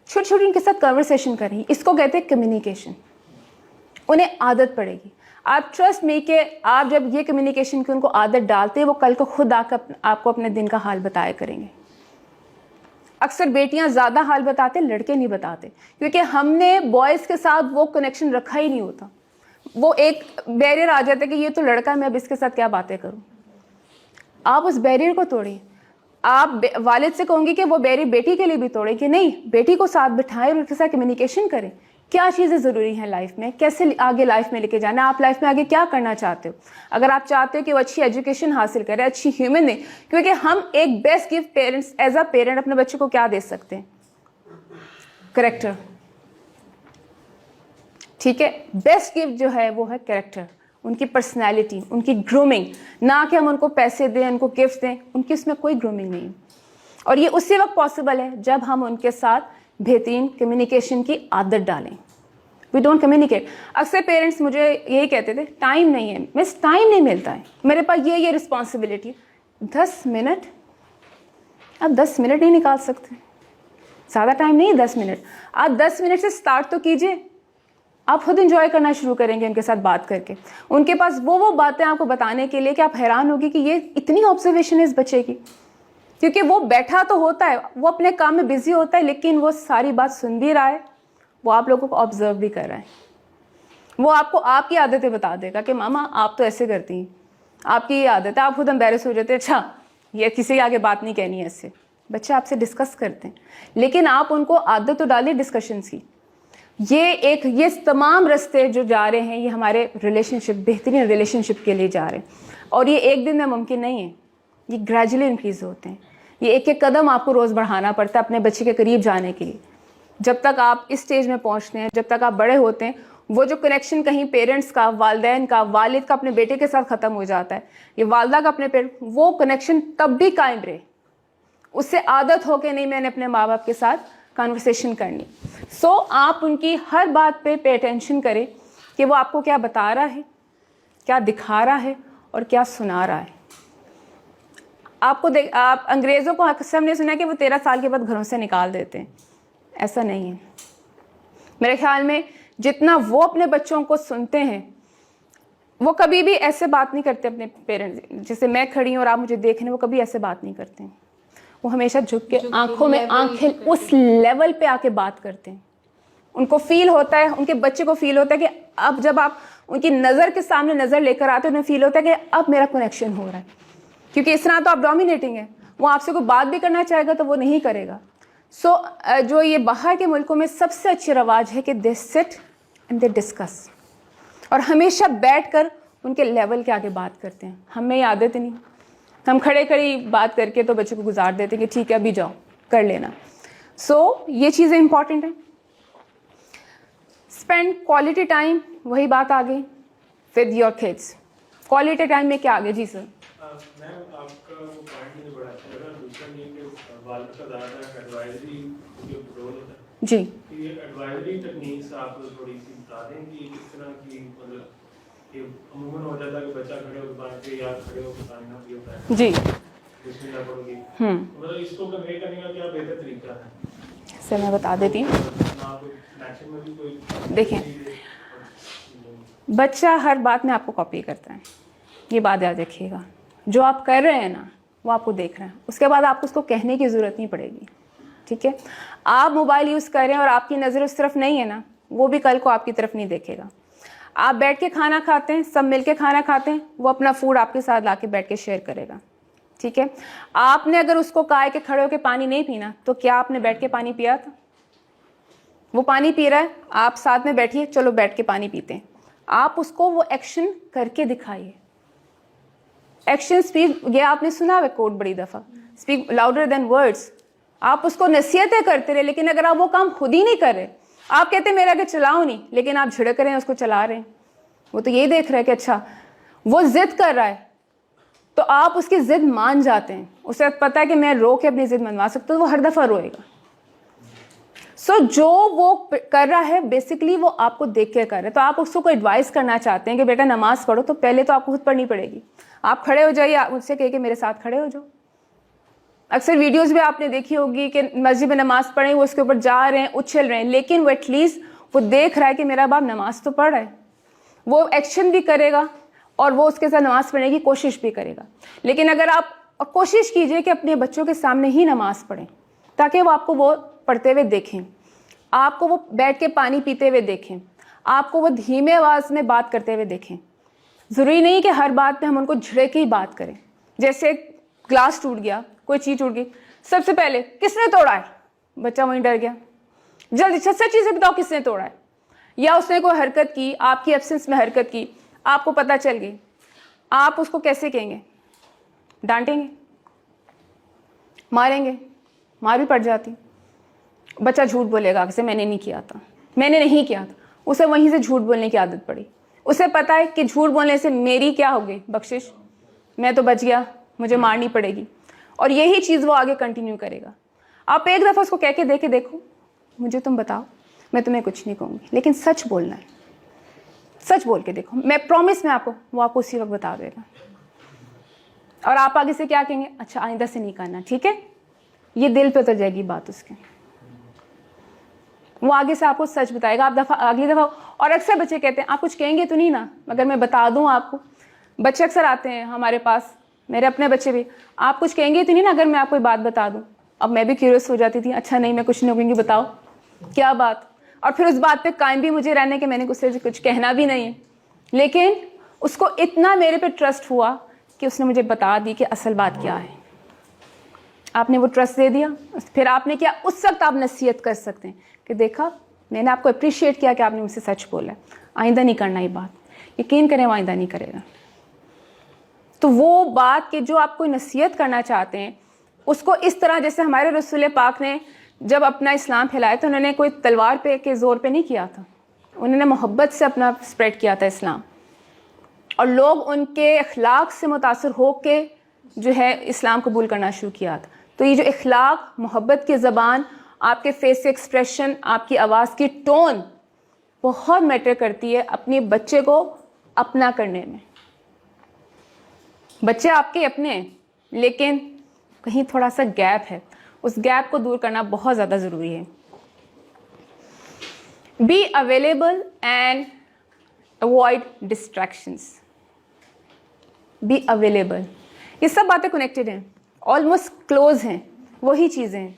छोटी छोटी उनके साथ कन्वर्सेशन करें, इसको कहते हैं कम्युनिकेशन। उन्हें आदत पड़ेगी। आप ट्रस्ट में कि आप जब ये कम्युनिकेशन की उनको आदत डालते हैं, वो कल को खुद आकर आपको अपने दिन का हाल बताया करेंगे। अक्सर बेटियां ज़्यादा हाल बताते, लड़के नहीं बताते, क्योंकि हमने बॉयज़ के साथ वो कनेक्शन रखा ही नहीं होता। वो एक बैरियर आ जाता है कि ये तो लड़का है, मैं अब इसके साथ क्या बातें करूं। आप उस बैरियर को तोड़िए। आप वालिद से कहूँगी कि वो बैरियर बेटी के लिए भी तोड़े, कि नहीं, बेटी को साथ बिठाएं और उसके साथ कम्युनिकेशन करें, क्या चीज़ें ज़रूरी हैं लाइफ में, कैसे आगे लाइफ में लेके जाना, आप लाइफ में आगे क्या करना चाहते हो। अगर आप चाहते हो कि वो अच्छी एजुकेशन हासिल करे, अच्छी ह्यूमन है, क्योंकि हम एक best gift parents, as a parent अपने बच्चे को क्या दे सकते हैं? कैरेक्टर। ठीक है, बेस्ट गिफ्ट जो है वो है कैरेक्टर, उनकी पर्सनैलिटी, उनकी ग्रूमिंग। ना कि हम उनको पैसे दें, उनको गिफ्ट दें, उनकी उसमें कोई ग्रूमिंग नहीं है। और ये उसी वक्त पॉसिबल है जब हम उनके साथ बेहतरीन कम्युनिकेशन की आदत डालें। We don't communicate. अक्सर पेरेंट्स मुझे यही कहते थे, टाइम नहीं है मिस, टाइम नहीं मिलता है, मेरे पास ये रिस्पॉन्सिबिलिटी। 10 मिनट, आप 10 मिनट नहीं निकाल सकते, ज़्यादा टाइम नहीं है 10 मिनट। आप 10 मिनट से स्टार्ट तो कीजिए, आप खुद इंजॉय करना शुरू करेंगे उनके साथ बात करके। उनके पास वो बातें आपको बताने के लिए कि आप हैरान होगी कि ये इतनी ऑब्जर्वेशन है इस बच्चे की, क्योंकि वो बैठा तो होता है, वो अपने काम में बिजी होता है, लेकिन वो सारी बात सुन भी रहा है, वो आप लोगों को ऑब्जर्व भी कर रहा है। वो आपको आपकी आदतें बता देगा कि मामा आप तो ऐसे करती हैं, आपकी ये आदत है, आप खुद एम्बैरेस हो जाते हैं, अच्छा ये किसी के आगे बात नहीं कहनी है ऐसे। बच्चे आपसे डिस्कस करते हैं, लेकिन आप उनको आदत तो डालिए डिस्कशन की। ये तमाम रास्ते जो जा रहे हैं, ये हमारे रिलेशनशिप, बेहतरीन रिलेशनशिप के लिए जा रहे हैं। और ये एक दिन में मुमकिन नहीं है, ये ग्रेजुअली इंक्रीज होते हैं। ये एक एक कदम आपको रोज़ बढ़ाना पड़ता है अपने बच्चे के करीब जाने के लिए। जब तक आप इस स्टेज में पहुंचते हैं, जब तक आप बड़े होते हैं, वो जो कनेक्शन कहीं पेरेंट्स का, वालिदैन का, वालिद का अपने बेटे के साथ ख़त्म हो जाता है, ये वालदा का अपने पेरेंट, वो कनेक्शन तब भी कायम रहे। उससे आदत हो के नहीं मैंने अपने माँ बाप के साथ कन्वर्सेशन करनी। सो आप उनकी हर बात पे अटेंशन करें कि वो आपको क्या बता रहा है, क्या दिखा रहा है और क्या सुना रहा है। आप अंग्रेज़ों को अक्सर हमने सुना कि वो 13 साल के बाद घरों से निकाल देते हैं, ऐसा नहीं है। मेरे ख्याल में जितना वो अपने बच्चों को सुनते हैं, वो कभी भी ऐसे बात नहीं करते अपने पेरेंट्स, जैसे मैं खड़ी हूँ और आप मुझे देख रहे हैं, वो कभी ऐसे बात नहीं करते हैं। वो हमेशा झुक के आंखों में आंखें उस लेवल पे आके बात करते हैं। उनको फील होता है, उनके बच्चे को फील होता है कि अब जब आप उनकी नज़र के सामने नज़र लेकर आते हो, उन्हें फील होता है कि अब मेरा कनेक्शन हो रहा है, क्योंकि इस तरह तो आप डोमिनेटिंग है। वो आपसे कोई बात भी करना चाहेगा तो वो नहीं करेगा। सो जो ये बाहर के मुल्कों में सबसे अच्छी रवाज है कि they sit and they discuss, और हमेशा बैठकर उनके लेवल के आगे बात करते हैं। हमें ये आदत नहीं, हम खड़े खड़ी बात करके तो बच्चों को गुजार देते हैं कि ठीक है अभी जाओ कर लेना। सो ये चीज़ें इंपॉर्टेंट हैं। स्पेंड क्वालिटी टाइम, वही बात आ गई with your kids. Quality time में क्या आ गया जी सर? میم آپ کا وہ پوائنٹ مجھے بڑا اچھا لگا. دوسرا یہ کہ والد کا زیادہ تر ایڈوائزری جو رول ہوتا ہے جی یہ ایڈوائزری ٹیکنیکس آپ تھوڑی سی بتا دیں کہ کس طرح کی مطلب کہ عموماً ہو جاتا ہے کہ بچہ کھڑے ہو دکان پہ یا کھڑے ہو پانی نہ پیتا ہے جی بسم اللہ پڑھو گی مطلب اس کو کنوے کرنے کا کیا بہتر طریقہ ہے؟ سر میں بتا دیتی ہوں. آپ ایکشن میں بھی کوئی دیکھیں بچہ ہر بات میں آپ کو کاپی کرتا ہے, یہ بات یاد رکھیے گا. جو آپ کر رہے ہیں نا وہ آپ کو دیکھ رہے ہیں, اس کے بعد آپ کو اس کو کہنے کی ضرورت نہیں پڑے گی. ٹھیک ہے, آپ موبائل یوز کر رہے ہیں اور آپ کی نظر اس طرف نہیں ہے نا, وہ بھی کل کو آپ کی طرف نہیں دیکھے گا. آپ بیٹھ کے کھانا کھاتے ہیں, سب مل کے کھانا کھاتے ہیں, وہ اپنا فوڈ آپ کے ساتھ لا کے بیٹھ کے شیئر کرے گا. ٹھیک ہے, آپ نے اگر اس کو کہا ہے کہ کھڑے ہو کے پانی نہیں پینا, تو کیا آپ نے بیٹھ کے پانی پیا تھا؟ وہ پانی پی رہا ہے, آپ ساتھ میں بیٹھیے, چلو بیٹھ کے پانی پیتے ہیں. آپ اس کو وہ ایکشن کر کے دکھائیے. ایکشن اسپیک, یہ آپ نے سنا ہے کوٹ بڑی دفعہ, اسپیک لاؤڈر دین ورڈس. آپ اس کو نصیحتیں کرتے رہے, لیکن اگر آپ وہ کام خود ہی نہیں کر رہے, آپ کہتے ہیں میرا کہ چلاؤ نہیں, لیکن آپ جھڑک رہے ہیں اس کو چلا رہے ہیں, وہ تو یہی دیکھ رہا ہے کہ اچھا وہ ضد کر رہا ہے, تو آپ اس کی ضد مان جاتے ہیں. اسے پتہ ہے کہ میں رو کے اپنی ضد منوا سکتا ہوں, وہ ہر دفعہ روئے گا. سو جو وہ کر رہا ہے بیسکلی وہ آپ کو دیکھ کے کر رہا ہے. تو آپ اس کو ایڈوائز کرنا چاہتے ہیں کہ بیٹا نماز پڑھو, تو پہلے تو آپ کو خود پڑھنی پڑے گی. آپ کھڑے ہو جائیے, آپ مجھ سے کہے کہ میرے ساتھ کھڑے ہو جاؤ. اکثر ویڈیوز بھی آپ نے دیکھی ہوگی کہ مسجد میں نماز پڑھیں, وہ اس کے اوپر جا رہے ہیں, اچھل رہے ہیں, لیکن وہ ایٹ لیسٹ وہ دیکھ رہا ہے کہ میرا باپ نماز تو پڑھ رہا ہے. وہ ایکشن بھی کرے گا اور وہ اس کے ساتھ نماز پڑھنے کی کوشش بھی کرے گا. لیکن اگر آپ کوشش کیجئے کہ اپنے بچوں کے سامنے ہی نماز پڑھیں, تاکہ وہ آپ کو وہ پڑھتے ہوئے دیکھیں, آپ کو وہ بیٹھ کے پانی پیتے ہوئے دیکھیں, آپ کو وہ دھیمے آواز میں بات کرتے ہوئے دیکھیں. ضروری نہیں کہ ہر بات پہ ہم ان کو جھڑے کے ہی بات کریں. جیسے گلاس ٹوٹ گیا, کوئی چیز ٹوٹ گئی, سب سے پہلے کس نے توڑا ہے؟ بچہ وہیں ڈر گیا. جلدی سچ چیزیں بتاؤ کس نے توڑا ہے. یا اس نے کوئی حرکت کی, آپ کی ایبسنس میں حرکت کی, آپ کو پتہ چل گئی, آپ اس کو کیسے کہیں گے؟ ڈانٹیں گے, ماریں گے, مار بھی پڑ جاتی. بچہ جھوٹ بولے گا کہ میں نے نہیں کیا تھا, میں نے نہیں کیا تھا. اسے وہیں سے جھوٹ بولنے کی عادت پڑی. اسے پتہ ہے کہ جھوٹ بولنے سے میری کیا ہو گئی بخشش, میں تو بچ گیا, مجھے مارنی پڑے گی. اور یہی چیز وہ آگے کنٹینیو کرے گا. آپ ایک دفعہ اس کو کہہ کے دیکھو, مجھے تم بتاؤ, میں تمہیں کچھ نہیں کہوں گی, لیکن سچ بولنا ہے. سچ بول کے دیکھو, میں پرومس میں آپ کو, وہ آپ کو اسی وقت بتا دے گا. اور آپ آگے سے کیا کہیں گے؟ اچھا آئندہ سے نہیں کرنا, ٹھیک ہے. یہ دل پہ اتر جائے گی بات اس کے. وہ آگے سے آپ کو سچ بتائے گا. آپ اگلی دفعہ, اور اکثر بچے کہتے ہیں آپ کچھ کہیں گے تو نہیں نا, اگر میں بتا دوں آپ کو. بچے اکثر آتے ہیں ہمارے پاس, میرے اپنے بچے بھی, آپ کچھ کہیں گے تو نہیں نا اگر میں آپ کو بات بتا دوں. اب میں بھی کیوریس ہو جاتی تھی, اچھا نہیں میں کچھ نہیں کہوں گی, بتاؤ کیا بات. اور پھر اس بات پہ قائم بھی مجھے رہنے کہ میں نے اسے کچھ کہنا بھی نہیں ہے. لیکن اس کو اتنا میرے پہ ٹرسٹ ہوا کہ اس نے مجھے بتا دی کہ اصل بات کیا ہے. آپ نے وہ ٹرسٹ دے دیا, پھر آپ نے کیا, اس وقت آپ نصیحت کر سکتے ہیں کہ دیکھا میں نے آپ کو اپریشیٹ کیا کہ آپ نے مجھ سے سچ بولا, آئندہ نہیں کرنا یہ بات, یقین کریں وہ آئندہ نہیں کرے گا. تو وہ بات کہ جو آپ کو نصیحت کرنا چاہتے ہیں اس کو اس طرح, جیسے ہمارے رسول پاک نے جب اپنا اسلام پھیلایا تو انہوں نے کوئی تلوار پہ کے زور پہ نہیں کیا تھا, انہوں نے محبت سے اپنا اسپریڈ کیا تھا اسلام. اور لوگ ان کے اخلاق سے متاثر ہو کے جو ہے اسلام قبول کرنا شروع کیا تھا. تو یہ جو اخلاق, محبت کی زبان, آپ کے فیس کے ایکسپریشن, آپ کی آواز کی ٹون بہت میٹر کرتی ہے اپنے بچے کو اپنا کرنے میں. بچے آپ کے اپنے ہیں, لیکن کہیں تھوڑا سا گیپ ہے, اس گیپ کو دور کرنا بہت زیادہ ضروری ہے. Be available and avoid distractions. Be available, یہ سب باتیں کنیکٹڈ ہیں, آلموسٹ کلوز ہیں, وہی چیزیں ہیں.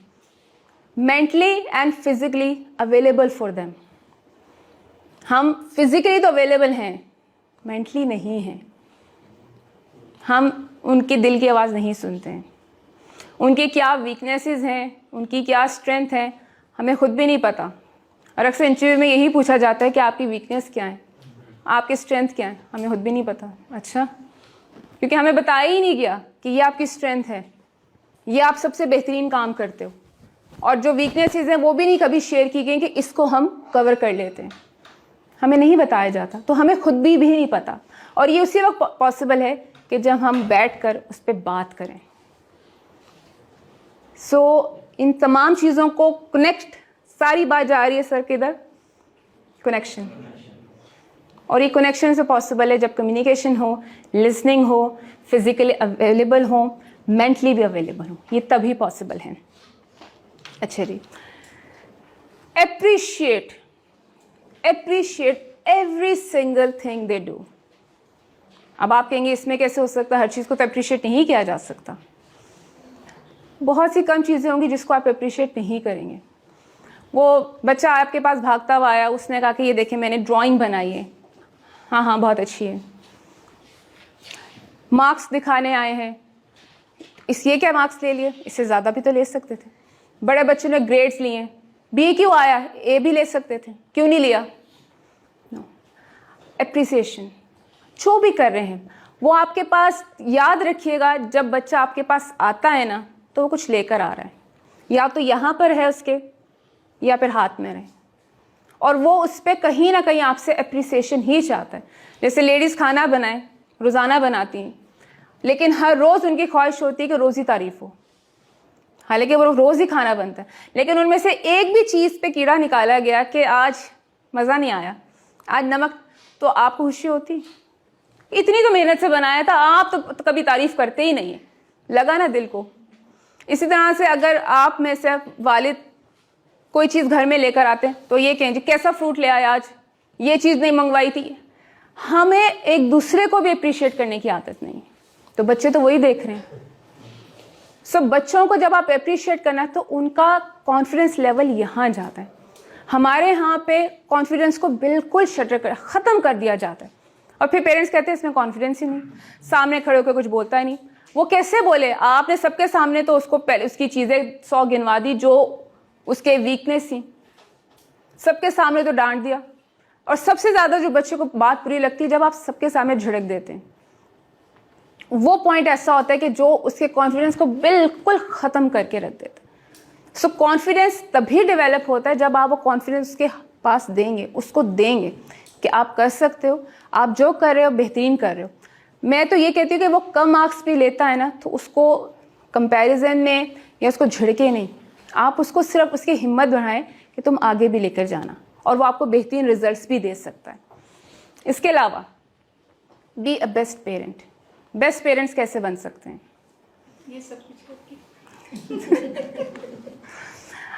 Mentally and physically available for them. ہم فزیکلی تو اویلیبل ہیں, مینٹلی نہیں ہیں. ہم ان کے دل کی آواز نہیں سنتے ہیں, ان کی کیا ویکنیسز ہیں, ان کی کیا اسٹرینتھ ہے, ہمیں خود بھی نہیں پتہ. اور اکثر انٹرویو میں یہی پوچھا جاتا ہے کہ آپ کی ویکنیس کیا ہے, آپ کی اسٹرینتھ کیا ہے, ہمیں خود بھی نہیں پتہ. اچھا, کیونکہ ہمیں بتایا ہی نہیں گیا کہ یہ آپ کی اسٹرینتھ ہے, یہ آپ سب سے بہترین کام کرتے ہو. اور جو ویکنیسز ہیں وہ بھی نہیں کبھی شیئر کی گئی کہ اس کو ہم کور کر لیتے ہیں, ہمیں نہیں بتایا جاتا, تو ہمیں خود بھی نہیں پتہ. اور یہ اسی وقت پاسبل ہے کہ جب ہم بیٹھ کر اس پہ بات کریں. سو ان تمام چیزوں کو کنیکٹ, ساری بات جا رہی ہے سر کدھر؟ کنیکشن. اور یہ کنیکشن سے پاسبل ہے جب کمیونیکیشن ہو, لسننگ ہو, فزیکلی اویلیبل ہو, مینٹلی بھی اویلیبل ہو, یہ تبھی پاسبل ہے. اچھا جی, appreciate every single thing they do. اب آپ کہیں گے اس میں کیسے ہو سکتا ہے, ہر چیز کو تو اپریشیٹ نہیں کیا جا سکتا. بہت سی کم چیزیں ہوں گی جس کو آپ اپریشیٹ نہیں کریں گے. وہ بچہ آپ کے پاس بھاگتا ہوا آیا, اس نے کہا کہ یہ دیکھیں میں نے ڈرائنگ بنائی ہے, ہاں بہت اچھی ہے. مارکس دکھانے آئے ہیں, اس یہ کیا مارکس لے لیے, اس سے زیادہ بھی تو لے سکتے تھے. بڑے بچوں نے گریڈز لیے, بی کیوں آیا, اے بھی لے سکتے تھے, کیوں نہیں لیا؟ اپریسیشن جو بھی کر رہے ہیں وہ آپ کے پاس, یاد رکھیے گا جب بچہ آپ کے پاس آتا ہے نا تو وہ کچھ لے کر آ رہا ہے, یا تو یہاں پر ہے اس کے, یا پھر ہاتھ میں رہے, اور وہ اس پہ کہیں نہ کہیں آپ سے اپریسیشن ہی چاہتا ہے. جیسے لیڈیز کھانا بنائیں, روزانہ بناتی ہیں, لیکن ہر روز ان کی خواہش ہوتی ہے کہ روز ہی تعریف ہو, حالانکہ وہ روز ہی کھانا بنتا ہے, لیکن ان میں سے ایک بھی چیز پہ کیڑا نکالا گیا کہ آج مزہ نہیں آیا, آج نمک, تو آپ کو خوشی ہوتی؟ اتنی تو محنت سے بنایا تھا, آپ تو کبھی تعریف کرتے ہی نہیں ہیں, لگا نا دل کو. اسی طرح سے اگر آپ میں سے والد کوئی چیز گھر میں لے کر آتے ہیں تو یہ کہیں جی کیسا فروٹ لے آیا آج, یہ چیز نہیں منگوائی تھی. ہمیں ایک دوسرے کو بھی اپریشیٹ کرنے کی عادت نہیں, تو بچے تو وہی دیکھ رہے ہیں. سو بچوں کو جب آپ اپریشیٹ کرنا ہے تو ان کا کانفیڈنس لیول یہاں جاتا ہے. ہمارے ہاں پہ کانفیڈنس کو بالکل ختم کر دیا جاتا ہے, اور پھر پیرنٹس کہتے ہیں اس میں کانفیڈنس ہی نہیں, سامنے کھڑے ہو کے کچھ بولتا ہی نہیں. وہ کیسے بولے, آپ نے سب کے سامنے تو اس کو اس کی چیزیں 100 گنوا دی جو اس کے ویکنیس تھی, سب کے سامنے تو ڈانٹ دیا. اور سب سے زیادہ جو بچے کو بات بری لگتی ہے جب آپ سب کے سامنے جھڑک دیتے ہیں, وہ پوائنٹ ایسا ہوتا ہے کہ جو اس کے کانفیڈنس کو بالکل ختم کر کے رکھ دیتا ہے. سو کانفیڈنس تبھی ڈیولپ ہوتا ہے جب آپ وہ کانفیڈنس کے پاس دیں گے, اس کو دیں گے کہ آپ کر سکتے ہو, آپ جو کر رہے ہو بہترین کر رہے ہو. میں تو یہ کہتی ہوں کہ وہ کم مارکس بھی لیتا ہے نا تو اس کو کمپیریزن میں یا اس کو جھڑکے نہیں, آپ اس کو صرف اس کی ہمت بڑھائیں کہ تم آگے بھی لے کر جانا, اور وہ آپ کو بہترین ریزلٹس بھی دے سکتا ہے. اس کے علاوہ be a best parent. Best parents کیسے بن سکتے ہیں؟ یہ سب کچھ کر کے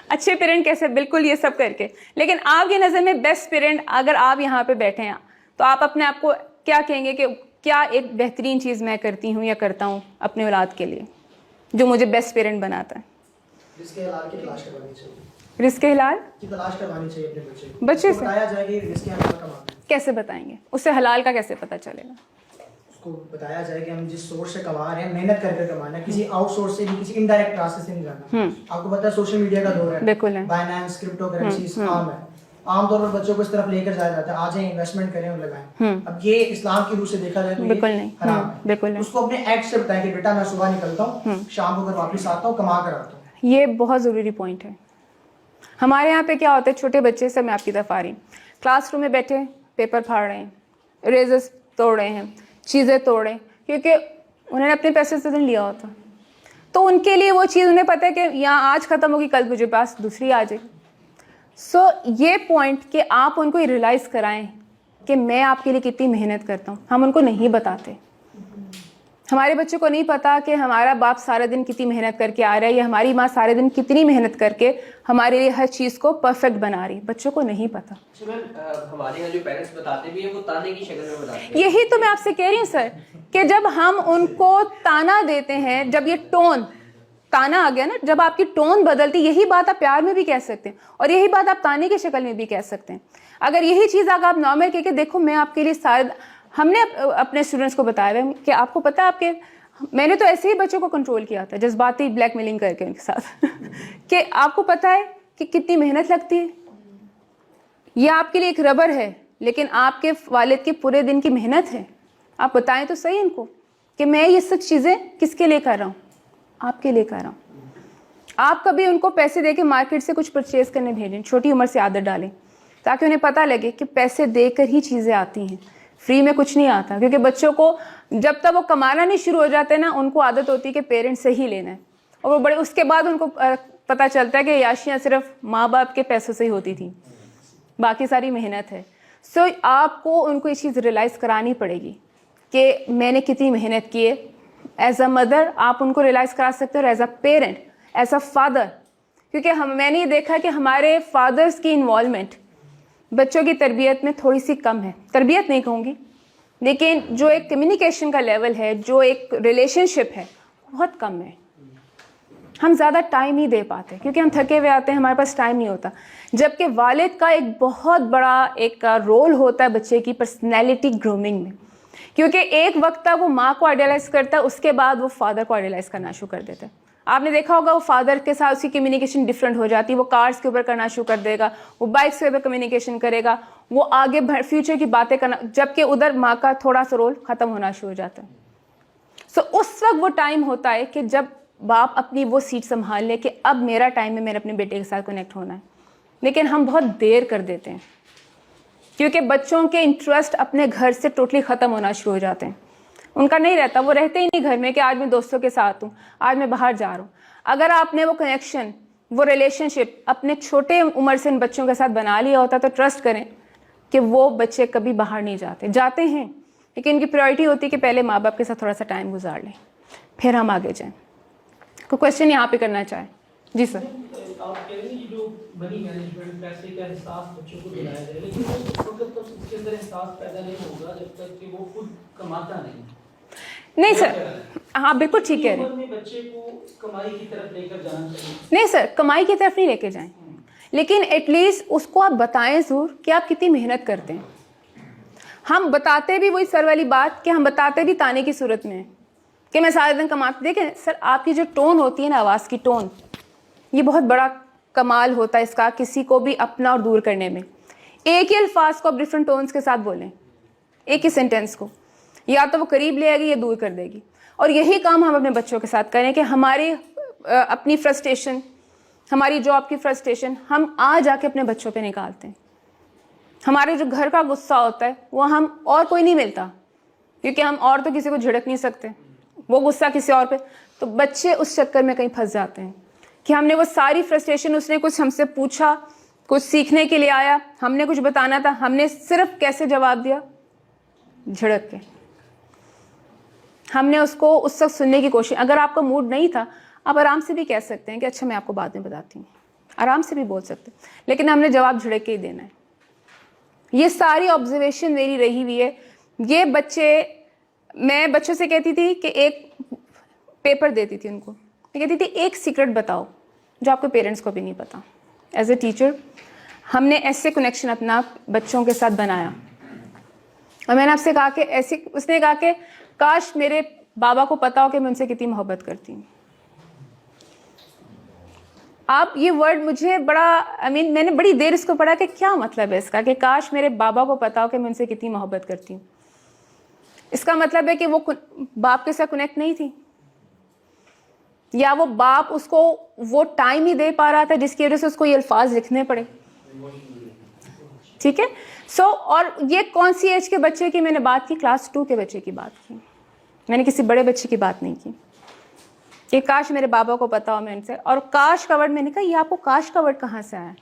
اچھے پیرنٹ کیسے؟ بالکل یہ سب کر کے. لیکن آپ کی نظر میں بیسٹ پیرنٹ اگر آپ یہاں پہ بیٹھے ہیں تو آپ اپنے آپ کو کیا کہیں گے کہ کیا ایک بہترین چیز میں کرتی ہوں یا کرتا ہوں اپنے اولاد کے لیے جو مجھے بیسٹ پیرنٹ بناتا ہے؟ رزق حلال کی تلاش کرانی چاہیے. رزق حلال کی تلاش کرانی چاہیے اپنے بچے کو. بچے سے بتایا جائے کہ رزق حلال کمانا ہے. کیسے بتائیں گے اسے حلال کا کیسے پتہ چلے گا؟ اس کو بتایا جائے کہ ہم جس سورس سے کما رہے ہیں محنت کر کے کمانا ہے, کسی آؤٹ سورس سے نہیں, کسی انڈائریکٹ راستے سے نہیں جانا. آپ کو پتہ ہے سوشل میڈیا کا دور ہے, بالکل ہے, بائنانس کرپٹو کرنسیز عام ہے. عام طور پر بچوں کو اس طرف لے کر جایا جاتا ہے, آ جائیں انویسٹمنٹ کریں اور لگائیں. اب یہ اسلام کی روح سے دیکھا جائے تو بالکل یہ نہیں, حرام ہے. بالکل اس کو اپنے ایکٹ سے بتائیں کہ بیٹا میں صبح نکلتا ہوں, شام کو گھر واپس آتا ہوں, کما کر آتا ہوں. یہ بہت ضروری پوائنٹ ہے. ہمارے یہاں پہ کیا ہوتا ہے, چھوٹے بچے سے میں آپ کی طرف آ رہی ہوں, کلاس روم میں بیٹھے پیپر پھاڑ رہے ہیں, اریزرز توڑ رہے ہیں, چیزیں توڑ رہے ہیں, کیونکہ انہوں نے اپنے پیسے سے نہیں لیا ہوتا. تو ان کے لیے وہ چیز انہیں پتہ ہے کہ یہاں آج ختم ہوگی, کل مجھے پاس دوسری آ جائے. سو یہ پوائنٹ کہ آپ ان کو ریئلائز کرائیں کہ میں آپ کے لیے کتنی محنت کرتا ہوں, ہم ان کو نہیں بتاتے. ہمارے بچوں کو نہیں پتا کہ ہمارا باپ سارا دن کتنی محنت کر کے آ رہا ہے, یا ہماری ماں سارے دن کتنی محنت کر کے ہمارے لیے ہر چیز کو پرفیکٹ بنا رہی ہے. بچوں کو نہیں پتا. ہمارے یہاں جو پیرنٹس بتاتے بھی ہیں وہ تانے کی شکل میں بتاتے ہیں. یہی تو میں آپ سے کہہ رہی ہوں سر, کہ جب ہم ان کو تانا دیتے ہیں, جب یہ ٹون تانا آ گیا نا, جب آپ کی ٹون بدلتی, یہی بات آپ پیار میں بھی کہہ سکتے ہیں, اور یہی بات آپ تانے کی شکل میں بھی کہہ سکتے ہیں. اگر یہی چیز اگر آپ نارمل کہہ کے دیکھو میں آپ کے لیے سارے, ہم نے اپنے اسٹوڈنٹس کو بتایا ہے کہ آپ کو پتا ہے آپ کے, میں نے تو ایسے ہی بچوں کو کنٹرول کیا تھا جذباتی بلیک میلنگ کر کے ان کے ساتھ کہ آپ کو پتا ہے کہ کتنی محنت لگتی ہے, یہ آپ کے لیے ایک ربر ہے, لیکن آپ کے والد کی پورے دن کی محنت ہے. آپ بتائیں تو صحیح ان کو کہ میں یہ سب چیزیں کس کے لیے کر رہا ہوں, آپ کے لیے کر رہا ہوں. آپ کبھی ان کو پیسے دے کے مارکیٹ سے کچھ پرچیز کرنے بھیجیں, چھوٹی عمر سے عادت ڈالیں, تاکہ انہیں پتہ لگے کہ پیسے دے کر ہی چیزیں آتی ہیں, फ्री में कुछ नहीं आता, क्योंकि बच्चों को जब तक वो कमाना नहीं शुरू हो जाते ना, उनको आदत होती है कि पेरेंट्स से ही लेना है, और वो बड़े उसके बाद उनको पता चलता है कि याशियाँ सिर्फ माँ बाप के पैसों से ही होती थी, बाकी सारी मेहनत है। सो आपको उनको ये चीज़ रियलाइज़ करानी पड़ेगी कि मैंने कितनी मेहनत की है। एज अ मदर आप उनको रियलाइज़ करा सकते हो, और as a parent, as a father, क्योंकि मैंने ये देखा कि हमारे फादर्स की इन्वॉल्वमेंट बच्चों की तरबियत में थोड़ी सी कम है। तरबियत नहीं कहूँगी, लेकिन जो एक कम्युनिकेशन का लेवल है, जो एक रिलेशनशिप है, बहुत कम है। हम ज़्यादा टाइम नहीं दे पाते क्योंकि हम थके हुए आते हैं, हमारे पास टाइम नहीं होता। जबकि वालिद का एक बहुत बड़ा एक रोल होता है बच्चे की पर्सनैलिटी ग्रूमिंग में, क्योंकि एक वक्त तक वो माँ को आइडियलाइज करता है, उसके बाद वो फादर को आइडियलाइज करना शुरू कर देता है। आपने देखा होगा वो फादर के साथ उसकी कम्युनिकेशन डिफरेंट हो जाती है, वो कार्स के ऊपर करना शुरू कर देगा, वो बाइक्स के ऊपर कम्युनिकेशन करेगा, वो आगे फ्यूचर की बातें करना, जबकि उधर माँ का थोड़ा सा रोल ख़त्म होना शुरू हो जाता है। सो उस वक्त वो टाइम होता है कि जब बाप अपनी वो सीट संभाल ले कि अब मेरा टाइम है, मेरे अपने बेटे के साथ कनेक्ट होना है। लेकिन हम बहुत देर कर देते हैं क्योंकि बच्चों के इंटरेस्ट अपने घर से टोटली ख़त्म होना शुरू हो जाते हैं। उनका नहीं रहता, वो रहते ही नहीं घर में कि आज मैं दोस्तों के साथ हूँ, आज मैं बाहर जा रहा हूँ। अगर आपने वो कनेक्शन, वो रिलेशनशिप अपने छोटे उम्र से इन बच्चों के साथ बना लिया होता, तो ट्रस्ट करें कि वो बच्चे कभी बाहर नहीं जाते हैं, लेकिन इनकी प्रायोरिटी होती है कि पहले माँ बाप के साथ थोड़ा सा टाइम गुजार लें, फिर हम आगे जाएँ। कोई क्वेश्चन यहाँ पे करना चाहे? जी सर। आप कह रहे हैं जो मनी मैनेजमेंट, पैसे का एहसास बच्चों को दिलाया जाए, लेकिन वो उस वक्त तक उसके अंदर एहसास पैदा नहीं होगा जब तक कि वो खुद कमाता नहीं सर, हाँ बिल्कुल ठीक कह रहे हैं। में बच्चे को कमाई की तरफ लेकर जाना चाहिए। नहीं सर, कमाई की तरफ नहीं लेके जाएं, लेकिन एटलीस्ट उसको आप बताएं ज़रूर कि आप कितनी मेहनत करते हैं। हम बताते भी वही सर वाली बात कि हम बताते भी ताने की सूरत में कि मैं सारे दिन कमाते। देखें सर, आपकी जो टोन होती है ना, आवाज़ की टोन, ये बहुत बड़ा कमाल होता है इसका, किसी को भी अपना और दूर करने में। एक ही अल्फाज को आप डिफरेंट टोन्स के साथ बोलें, एक ही सेंटेंस को, या तो वो करीब ले आएगी या दूर कर देगी। और यही काम हम अपने बच्चों के साथ करें कि हमारी अपनी फ्रस्ट्रेशन, हमारी जॉब की फ्रस्ट्रेशन हम आ जाके अपने बच्चों पे निकालते हैं। हमारे जो घर का गुस्सा होता है वो हम और कोई नहीं मिलता, क्योंकि हम और तो किसी को झिड़क नहीं सकते, वो गुस्सा किसी और पे। तो बच्चे उस चक्कर में कहीं फंस जाते हैं कि हमने वो सारी फ्रस्ट्रेशन, उसने कुछ हमसे पूछा, कुछ सीखने के लिए आया, हमने कुछ बताना था, हमने सिर्फ कैसे जवाब दिया, झिड़क के। हमने उसको उस वक्त सुनने की कोशिश, अगर आपका मूड नहीं था आप आराम से भी कह सकते हैं कि अच्छा मैं आपको बाद में बताती हूँ, आराम से भी बोल सकते हैं, लेकिन हमने जवाब झिड़क के ही देना है। ये सारी ऑब्जर्वेशन मेरी रही हुई है। ये बच्चे, मैं बच्चों से कहती थी कि एक पेपर देती थी उनको, मैं कहती थी एक सीक्रेट बताओ जो आपके पेरेंट्स को भी नहीं पता। एज ए टीचर हमने ऐसे कनेक्शन अपना बच्चों के साथ बनाया, और मैंने आपसे कहा कि ऐसे, उसने कहा कि काश मेरे बाबा को पता हो कि मैं उनसे कितनी मोहब्बत करती हूँ। आप ये वर्ड मुझे बड़ा मैंने बड़ी देर इसको पढ़ा कि क्या मतलब है इसका, कि काश मेरे बाबा को पता हो कि मैं उनसे कितनी मोहब्बत करती हूँ। इसका मतलब है कि वो बाप के साथ कनेक्ट नहीं थी, या वो बाप उसको वो टाइम ही दे पा रहा था जिसकी वजह से उसको ये अल्फाज लिखने पड़े। ठीक है। सो और ये कौन सी एज के बच्चे की मैंने बात की? क्लास 2 के बच्चे की बात की, मैंने किसी बड़े बच्चे की बात नहीं की कि काश मेरे बाबा को पता हो मैं उनसे। और काश का वर्ड, मैंने कहा ये आपको काश का वर्ड कहाँ से आया?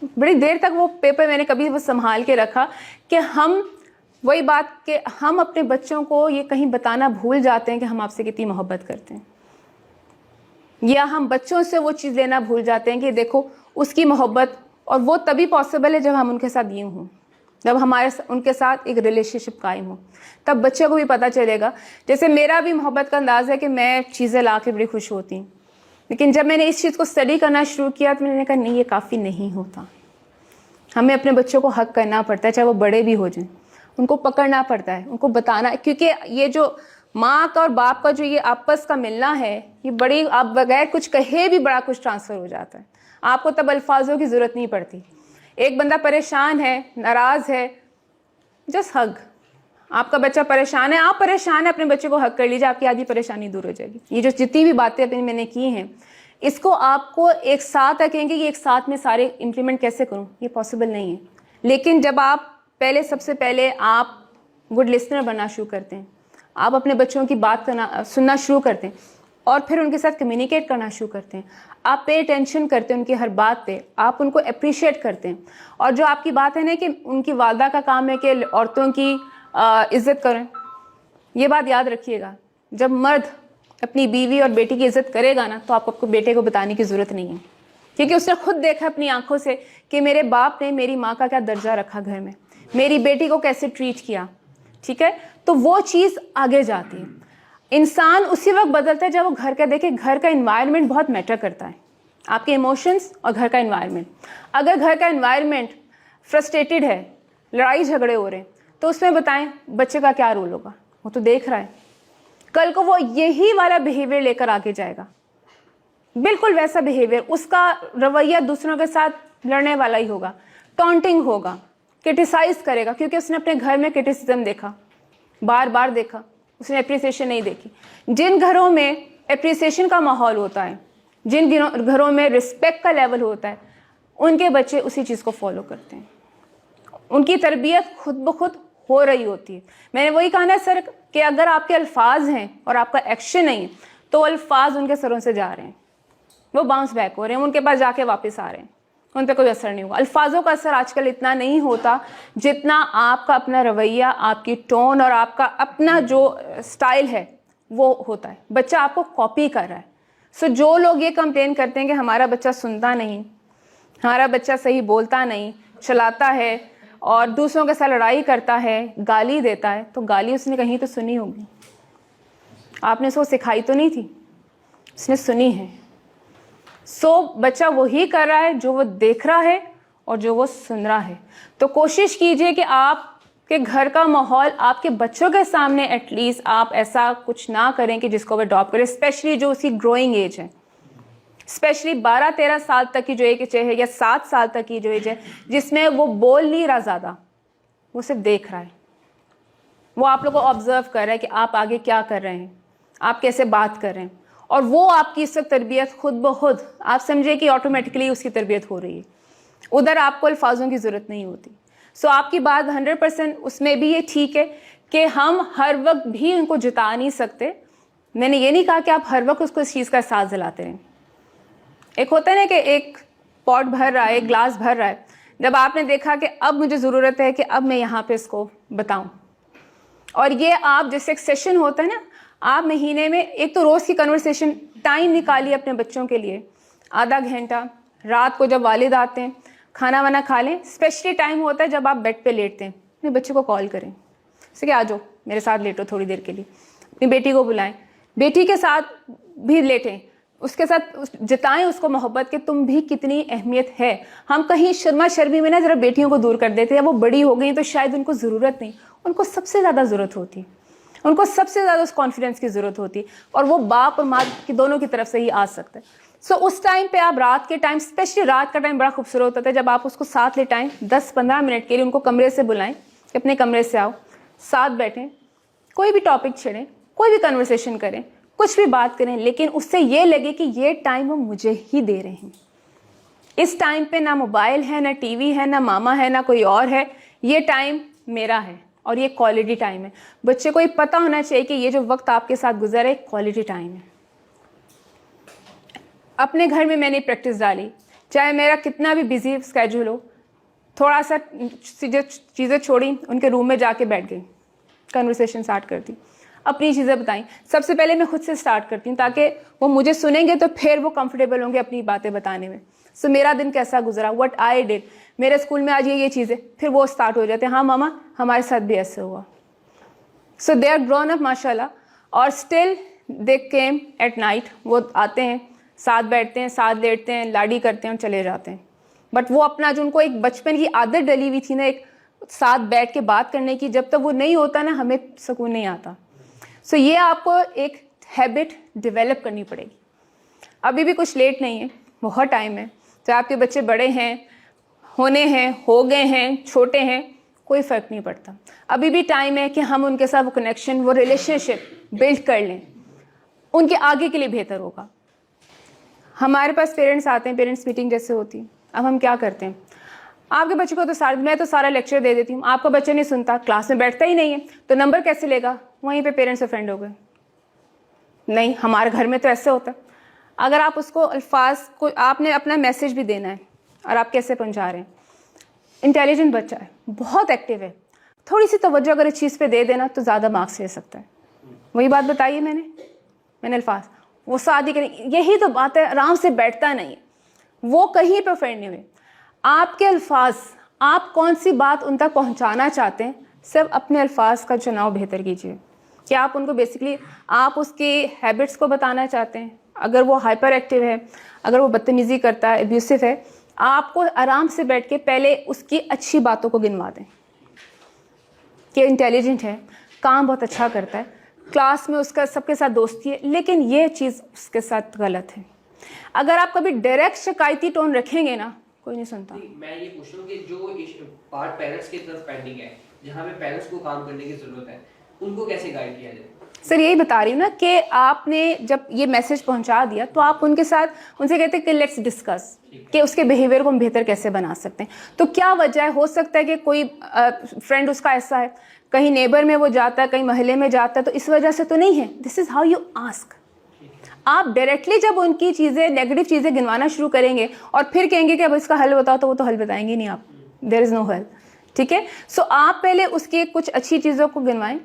बड़ी देर तक वो पेपर मैंने कभी वो संभाल के रखा कि हम वही बात कि हम अपने बच्चों को ये कहीं बताना भूल जाते हैं कि हम आपसे कितनी मोहब्बत करते हैं, या हम बच्चों से वो चीज़ लेना भूल जाते हैं कि देखो उसकी मोहब्बत, और वो तभी पॉसिबल है जब हम उनके साथ यूँ हों, जब हमारे उनके साथ एक रिलेशनशिप कायम हो, तब बच्चे को भी पता चलेगा। जैसे मेरा भी मोहब्बत का अंदाज़ है कि मैं चीज़ें ला के बड़ी खुश होती हूँ, लेकिन जब मैंने इस चीज़ को स्टडी करना शुरू किया तो मैंने कहा नहीं, ये काफ़ी नहीं होता। हमें अपने बच्चों को हक करना पड़ता है, चाहे वो बड़े भी हो जाएं, उनको पकड़ना पड़ता है, उनको बताना, क्योंकि ये जो माँ का और बाप का जो ये आपस का मिलना है, ये बड़ी, आप बगैर कुछ कहे भी बड़ा कुछ ट्रांसफ़र हो जाता है। आपको तब अल्फाजों की ज़रूरत नहीं पड़ती। एक बंदा परेशान है, नाराज़ है, जस्ट हग। आपका बच्चा परेशान है, आप परेशान हैं, अपने बच्चे को हक कर लीजिए, आपकी आधी परेशानी दूर हो जाएगी। ये जो जितनी भी बातें अपनी मैंने की हैं, इसको आपको एक साथ रखेंगे, ये एक साथ में सारे इम्प्लीमेंट कैसे करूँ, ये पॉसिबल नहीं है। लेकिन जब आप पहले सबसे पहले आप गुड लिसनर बनना शुरू करते हैं, आप अपने बच्चों की बात करना सुनना शुरू करते हैं और फिर उनके साथ कम्युनिकेट करना शुरू करते हैं। आप पे अटेंशन करते हैं उनकी हर बात पे, आप उनको अप्रिशिएट करते हैं। और जो आपकी बात है ना कि उनकी वालदा का काम है कि औरतों की इज़्ज़त करें, ये बात याद रखिएगा, जब मर्द अपनी बीवी और बेटी की इज़्ज़त करेगा ना तो आपको बेटे को बताने की ज़रूरत नहीं है, क्योंकि उसने खुद देखा अपनी आंखों से कि मेरे बाप ने मेरी माँ का क्या दर्जा रखा घर में, मेरी बेटी को कैसे ट्रीट किया, ठीक है। तो वो चीज़ आगे जाती है। इंसान उसी वक्त बदलता है जब वो घर का देखे। घर का इन्वायरमेंट बहुत मैटर करता है, आपके इमोशंस और घर का इन्वायरमेंट। अगर घर का इन्वायरमेंट फ्रस्ट्रेटेड है, लड़ाई झगड़े हो रहे हैं, तो उसमें बताएं बच्चे का क्या रोल होगा। वो तो देख रहा है, कल को वो यही वाला बिहेवियर लेकर आगे जाएगा, बिल्कुल वैसा बिहेवियर, उसका रवैया दूसरों के साथ लड़ने वाला ही होगा, टॉन्टिंग होगा, क्रिटिसाइज करेगा, क्योंकि उसने अपने घर में क्रिटिसिज्म देखा, बार बार देखा, उसने अप्रिसिएशन नहीं देखी। जिन घरों में अप्रिसिएशन का माहौल होता है, जिन घरों में रिस्पेक्ट का लेवल होता है, उनके बच्चे उसी चीज़ को फॉलो करते हैं, उनकी तरबियत खुद ब खुद हो रही होती है। मैंने वही कहा ना सर कि अगर आपके अल्फाज हैं और आपका एक्शन नहीं है तो अल्फाज उनके सरों से जा रहे हैं, वो बाउंस बैक हो रहे हैं, उनके पास जाके वापस आ रहे हैं, उन पर कोई असर नहीं हुआ। अल्फाजों का असर आजकल इतना नहीं होता जितना आपका अपना रवैया, आपकी टोन और आपका अपना जो स्टाइल है वो होता है। बच्चा आपको कॉपी कर रहा है। सो जो लोग ये कंप्लेन करते हैं कि हमारा बच्चा सुनता नहीं, हमारा बच्चा सही बोलता नहीं, चलाता है और दूसरों के साथ लड़ाई करता है, गाली देता है, तो गाली उसने कहीं तो सुनी होगी, आपने उसको सिखाई तो नहीं थी, उसने सुनी है। सो बच्चा वही कर रहा है जो वो देख रहा है और जो वो सुन रहा है। तो कोशिश कीजिए कि आपके घर का माहौल आपके बच्चों के सामने एटलीस्ट आप ऐसा कुछ ना करें कि जिसको वो अडॉप्ट करें, स्पेशली जो उसकी ग्रोइंग एज है, स्पेशली 12-13 साल तक की जो एज है या 7 साल तक की जो एज है, जिसमें वो बोल नहीं रहा ज़्यादा, वो सिर्फ देख रहा है, वो आप लोगों को ऑब्जर्व कर रहा है कि आप आगे क्या कर रहे हैं, आप कैसे बात कर रहे हैं, और वो आपकी इस वक्त तरबियत खुद ब खुद आप समझे कि ऑटोमेटिकली उसकी तरबियत हो रही है। उधर आपको अल्फाजों की ज़रूरत नहीं होती। सो आपकी बात 100% उसमें भी ये ठीक है कि हम हर वक्त भी उनको जिता नहीं सकते। मैंने ये नहीं कहा कि आप हर वक्त उसको इस चीज़ का एहसास दिलाते रहें। एक होता है ना कि एक पॉट भर रहा है, एक ग्लास भर रहा है, जब आपने देखा कि अब मुझे ज़रूरत है कि अब मैं यहाँ पे इसको बताऊँ, और ये आप जैसे एक सेशन होता है ना, आप महीने में एक तो रोज़ की कन्वर्सेशन टाइम निकालिए अपने बच्चों के लिए, आधा घंटा, रात को जब वालिद आते हैं खाना वाना खा लें, स्पेशली टाइम होता है जब आप बेड पे लेटते हैं, अपने बच्चे को कॉल करें, जैसे कि आ जाओ मेरे साथ लेटो थोड़ी देर के लिए, अपनी बेटी को बुलाएं, बेटी के साथ भी लेटें, उसके साथ जताएं उसको मोहब्बत कि तुम भी कितनी अहमियत है। हम कहीं शर्मा शर्मी में ना ज़रा बेटियों को दूर कर देते हैं, वो बड़ी हो गई तो शायद उनको ज़रूरत नहीं, उनको सबसे ज़्यादा ज़रूरत होती, उनको सबसे ज़्यादा उस कॉन्फिडेंस की ज़रूरत होती, और वो बाप और माँ की दोनों की तरफ से ही आ सकता है। सो उस टाइम पे आप रात के टाइम, स्पेशली रात का टाइम बड़ा खूबसूरत होता है जब आप उसको साथ ले टाइम 10-15 मिनट के लिए उनको कमरे से बुलाएं कि अपने कमरे से आओ, साथ बैठें, कोई भी टॉपिक छेड़ें, कोई भी कन्वर्सेशन करें, कुछ भी बात करें, लेकिन उससे ये लगे कि ये टाइम वो मुझे ही दे रहे हैं। इस टाइम पे ना मोबाइल है, ना टीवी है, ना मामा है, ना कोई और है, ये टाइम मेरा है और ये क्वालिटी टाइम है। बच्चे को ये पता होना चाहिए कि ये जो वक्त आपके साथ गुजरा है क्वालिटी टाइम है। अपने घर में मैंने प्रैक्टिस डाली, चाहे मेरा कितना भी बिजी स्केड्यूल हो, थोड़ा सा चीज़ें छोड़ी, उनके रूम में जाके बैठ गई, कन्वर्सेशन स्टार्ट करती, अपनी चीज़ें बताई। सबसे पहले मैं खुद से स्टार्ट करती हूँ ताकि वो मुझे सुनेंगे तो फिर वो कंफर्टेबल होंगे अपनी बातें बताने में। सो मेरा दिन कैसा गुजरा, व्हाट आई डिड, मेरे स्कूल में आज ये चीज़ें, फिर वो स्टार्ट हो जाते हैं, हाँ मामा हमारे साथ भी ऐसे हुआ। सो दे आर ग्रोन अप माशाल्लाह, और still they came at night, वो आते हैं, साथ बैठते हैं, साथ लेटते हैं, लाड़ी करते हैं और चले जाते हैं। बट वो अपना जो उनको एक बचपन की आदत डली हुई थी ना, एक साथ बैठ के बात करने की, जब तक वो नहीं होता ना हमें सुकून नहीं आता। सो ये आपको एक हैबिट डेवलप करनी पड़ेगी। अभी भी कुछ लेट नहीं है, बहुत टाइम है। चाहे आपके बच्चे बड़े हैं, होने हैं, हो गए हैं, छोटे हैं, कोई फ़र्क नहीं पड़ता। अभी भी टाइम है कि हम उनके साथ वो कनेक्शन, वो रिलेशनशिप बिल्ड कर लें, उनके आगे के लिए बेहतर होगा। हमारे पास पेरेंट्स आते हैं, पेरेंट्स मीटिंग जैसे होती है, अब हम क्या करते हैं, आपके बच्चे को तो मैं तो सारा लेक्चर दे देती हूँ, आपका बच्चा नहीं सुनता, क्लास में बैठता ही नहीं है, तो नंबर कैसे लेगा? वहीं पे पेरेंट्स ऑफेंड हो गए। नहीं, हमारे घर में तो ऐसे होता है। अगर आप उसको अल्फाज को, आपने अपना मैसेज भी देना है और आप कैसे पहुँचा रहे हैं। इंटेलिजेंट बच्चा है, बहुत एक्टिव है, थोड़ी सी तवज्जो अगर इस चीज़ पे दे देना तो ज़्यादा मार्क्स ले सकता है। वही बात बताइए मैंने अल्फाज, वो शादी करें, यही तो बात है, आराम से बैठता नहीं है, वो कहीं पे ऑफेंड नहीं हुए। आपके अल्फाज, आप कौन सी बात उन तक पहुंचाना चाहते हैं, सिर्फ अपने अल्फाज का चुनाव बेहतर कीजिए। कि आप उनको बेसिकली आप उसकी हैबिट्स को बताना चाहते हैं, अगर वो हाइपर एक्टिव है, अगर वो बदतमीज़ी करता है, एब्यूसिव है, आपको आराम से बैठ के पहले उसकी अच्छी बातों को गिनवा दें कि इंटेलिजेंट है, काम बहुत अच्छा करता है, क्लास में उसका सबके साथ दोस्ती है, लेकिन ये चीज़ उसके साथ गलत है। अगर आप कभी डायरेक्ट शिकायती टोन रखेंगे ना, कोई नहीं सुनता। मैं ये पूछ रहा हूँ कि जो पार्ट पेरेंट्स की तरफ पेंडिंग है, जहाँ पे पेरेंट्स को काम करने की जरूरत है, उनको कैसे गाइड किया जाए? सर यही बता रही हूँ ना कि आपने जब ये मैसेज पहुंचा दिया तो आप उनके साथ उनसे कहते हैं कि लेट्स डिस्कस कि उसके बिहेवियर को हम बेहतर कैसे बना सकते हैं। तो क्या वजह है, हो सकता है कि कोई फ्रेंड उसका ऐसा है, कहीं नेबर में वो जाता है, कहीं मोहल्ले में जाता है, तो इस वजह से तो नहीं है। This is how you ask. आप डायरेक्टली जब उनकी चीज़ें, नेगेटिव चीज़ें गिनवाना शुरू करेंगे और फिर कहेंगे कि अब इसका हल बताओ, तो वो तो हल बताएंगे नहीं आप, देयर इज़ नो हल। ठीक है, सो आप पहले उसकी कुछ अच्छी चीज़ों को गिनवाएं,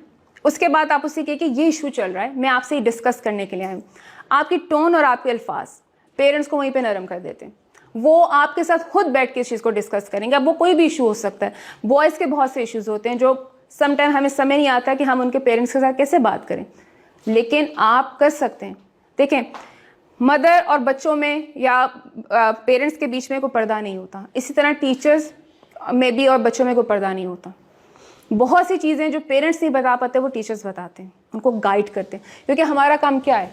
उसके बाद आप उससे कहिए कि ये इशू चल रहा है, मैं आपसे डिस्कस करने के लिए आई हूँ। आपकी टोन और आपके अल्फाज पेरेंट्स को वहीं पे नरम कर देते हैं, वो आपके साथ खुद बैठ के इस चीज़ को डिस्कस करेंगे। अब वो कोई भी इशू हो सकता है, बॉयज़ के बहुत से इश्यूज़ होते हैं जो समटाइम हमें समय नहीं आता कि हम उनके पेरेंट्स के साथ कैसे बात करें, लेकिन आप कर सकते हैं। देखें, मदर और बच्चों में या पेरेंट्स के बीच में कोई पर्दा नहीं होता, इसी तरह टीचर्स में भी और बच्चों में कोई पर्दा नहीं होता। बहुत सी चीज़ें जो पेरेंट्स नहीं बता पाते वो टीचर्स बताते हैं, उनको गाइड करते हैं, क्योंकि हमारा काम क्या है,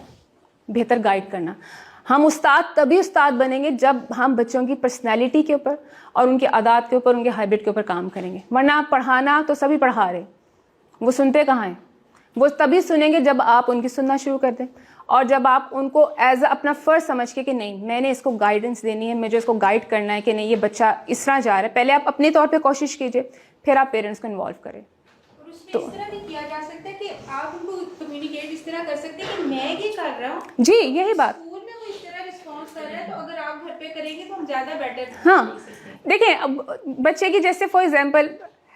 बेहतर गाइड करना। हम उस्ताद तभी उस्ताद बनेंगे जब हम बच्चों की पर्सनैलिटी के ऊपर और उनकी आदत के ऊपर, उनके हैबिट के ऊपर काम करेंगे। वरना आप पढ़ाना तो सभी पढ़ा रहे, वो सुनते कहाँ हैं? वो तभी सुनेंगे जब आप उनकी सुनना शुरू कर दें, और जब आप उनको एज अपना फ़र्ज समझ के कि नहीं मैंने इसको गाइडेंस देनी है, मुझे इसको गाइड करना है कि नहीं ये बच्चा इस तरह जा रहा है, पहले आप अपने तौर पे कोशिश कीजिए, फिर आप पेरेंट्स को इन्वॉल्व करें। और उसमें इस तरह भी किया जा सकता है कि आप उनको कम्युनिकेट इस तरह कर सकते हैं कि मैं ये कर रहा हूँ, जी यही बात। स्कूल में वो इस तरह रिस्पॉन्स कर रहा है, तो अगर आप घर पे करेंगे तो हम ज़्यादा बेटर। हाँ, देखें, अब बच्चे की जैसे फॉर एग्जांपल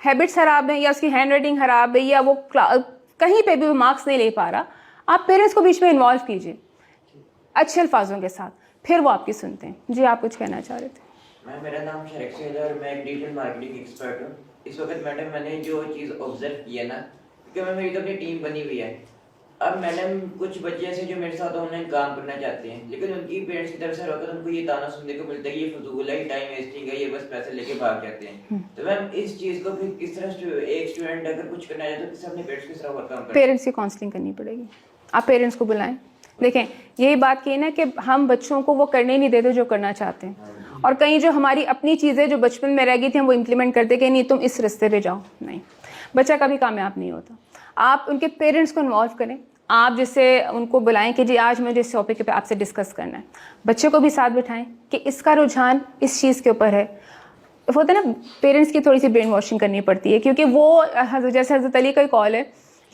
हैबिट्स खराब है या उसकी हैंड राइटिंग खराब है या वो कहीं पे भी मार्क्स नहीं ले पा रहा, आप पेरेंट्स को बीच में इन्वॉल्व कीजिए अच्छे अल्फाजों के साथ, फिर वो आपकी सुनते हैं। जी आप कुछ कहना चाह रहे थे? मैम मेरा नाम शरीक सैद है और मैं एक डिजिटल मार्केटिंग एक्सपर्ट हूँ। इस वक्त मैडम मैंने जो चीज़ ऑब्जर्व की है ना, क्योंकि मेरी तो अपनी टीम बनी हुई है। अब मैडम कुछ बच्चे ऐसे जो मेरे साथ ऑनलाइन काम करना चाहते हैं, लेकिन उनकी पेरेंट्स की तरफ से होकर उनको ये ताना सुनने को मिलता है ये फजूल है, टाइम वेस्टिंग है, ये बस पैसे लेके भाग जाते हैं। तो मैम इस चीज़ को फिर किस तरह एक स्टूडेंट अगर कुछ करना चाहे तो किस अपने पेरेंट्स किस तरह वर्कआउट करें? पेरेंट्स की काउंसलिंग करनी पड़ेगी, आप पेरेंट्स को बुलाएं। देखें, यही बात की ना कि हम बच्चों को वो करने नहीं देते जो करना चाहते हैं, और कहीं जो हमारी अपनी चीज़ें जो बचपन में रह गई थी हम वो इम्प्लीमेंट करते कि नहीं तुम इस रास्ते पे जाओ। नहीं, बच्चा कभी कामयाब नहीं होता। आप उनके पेरेंट्स को इन्वॉल्व करें, आप जैसे उनको बुलाएं कि जी आज मुझे इस टॉपिक पे आपसे डिस्कस करना है, बच्चे को भी साथ बिठाएं कि इसका रुझान इस चीज़ के ऊपर है। होता है ना, पेरेंट्स की थोड़ी सी ब्रेन वॉशिंग करनी पड़ती है, क्योंकि वो जैसे हज़रत अली का ही कॉल है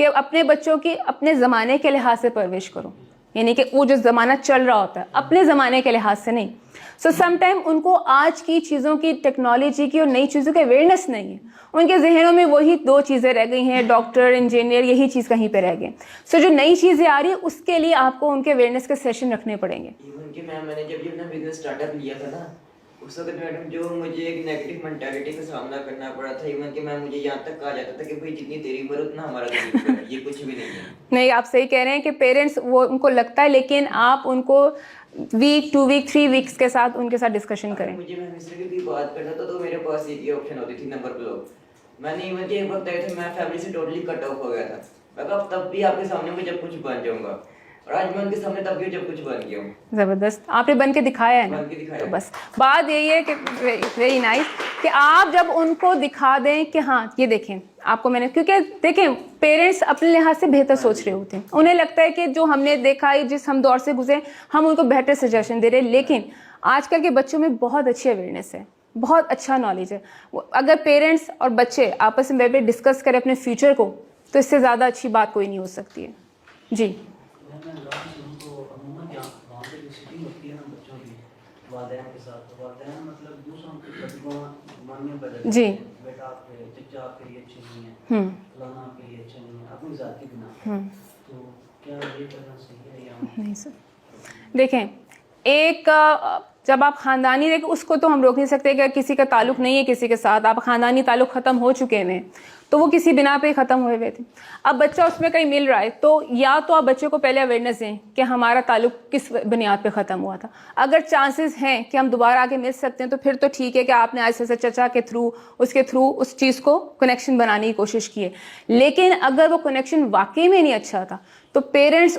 कि अपने बच्चों की अपने ज़माने के लिहाज से परवरिश करो, यानी कि वो जो ज़माना चल रहा होता है अपने ज़माने के लिहाज से नहीं। सो समटाइम उनको आज की चीज़ों की, टेक्नोलॉजी की और नई चीज़ों की अवेयरनेस नहीं है, उनके जहनों में वही दो चीज़ें रह गई हैं, डॉक्टर, इंजीनियर, यही चीज़ कहीं पे रह गए। सो जो नई चीज़ें आ रही है उसके लिए आपको उनके अवेयरनेस के सेशन रखने पड़ेंगे। इवन कि मैम मैंने जब अपना बिजनेस स्टार्टअप लिया था ना, उस वक्त मैडम जो मुझे एक नेगेटिव मेंटालिटी का सामना करना पड़ा था। इवन कि मैम मुझे यहाँ तक कहा जाता था कि भाई जितनी तेरी उम्र उतना हमारा तरीका है, ये कुछ भी नहीं है। नहीं, आप सही कह रहे हैं कि पेरेंट्स वो उनको लगता है, लेकिन आप उनको वीक, 2 वीक, 3 वीक्स के साथ उनके साथ डिस्कशन करें। मुझे मैम इस तरह की बात करना था तो मेरे पास एक ही ऑप्शन होती थी, नंबर ब्लॉक। मैंने इवन कि एक वक्त आया था मैं फैमिली से टोटली कट ऑफ हो गया था। मैं कहा तब भी आपके सामने मैं जब कुछ बन जाऊंगा, और आज मैं उनके सामने तब भी जब कुछ बन गया हूँ। ज़बरदस्त, आपने बन के दिखाया है ना, बन के दिखाया। तो बस बात यही है कि वेरी नाइस कि आप जब उनको दिखा दें कि हाँ ये देखें आपको मैंने, क्योंकि देखें पेरेंट्स अपने लिहाज से बेहतर सोच रहे होते हैं, उन्हें लगता है कि जो हमने देखा है, जिस हम दौर से गुजरे, हम उनको बेहतर सजेशन दे रहे हैं। लेकिन आजकल के बच्चों में बहुत अच्छी अवेयरनेस है, بہت اچھا نالج ہے. اگر پیرنٹس اور بچے آپس میں بیٹھ کے ڈسکس کریں اپنے فیوچر کو تو اس سے زیادہ اچھی بات کوئی نہیں ہو سکتی ہے. جی والدین کے ساتھ والدین مطلب دوسروں کے بدگمان ماننے بدل جی بیٹا آپ کے چچا آپ کے لیے اچھے نہیں ہیں فلانا آپ کے لیے اچھے نہیں ہیں اپنی ذاتی بنا تو کیا یہ کرنا صحیح ہے یا نہیں سر. دیکھیں ایک جب آپ خاندانی دیکھیں اس کو تو ہم روک نہیں سکتے کہ کسی کا تعلق نہیں ہے کسی کے ساتھ, آپ خاندانی تعلق ختم ہو چکے ہیں تو وہ کسی بنا پہ ختم ہوئے تھے. اب بچہ اس میں کہیں مل رہا ہے تو یا تو آپ بچے کو پہلے اویئرنیس دیں کہ ہمارا تعلق کس بنیاد پہ ختم ہوا تھا. اگر چانسز ہیں کہ ہم دوبارہ آگے مل سکتے ہیں تو پھر تو ٹھیک ہے کہ آپ نے ایسے ایسے چچا کے تھرو اس چیز کو کنیکشن بنانے کی کوشش کی ہے. لیکن اگر وہ کنیکشن واقعی میں نہیں اچھا تھا تو پیرنٹس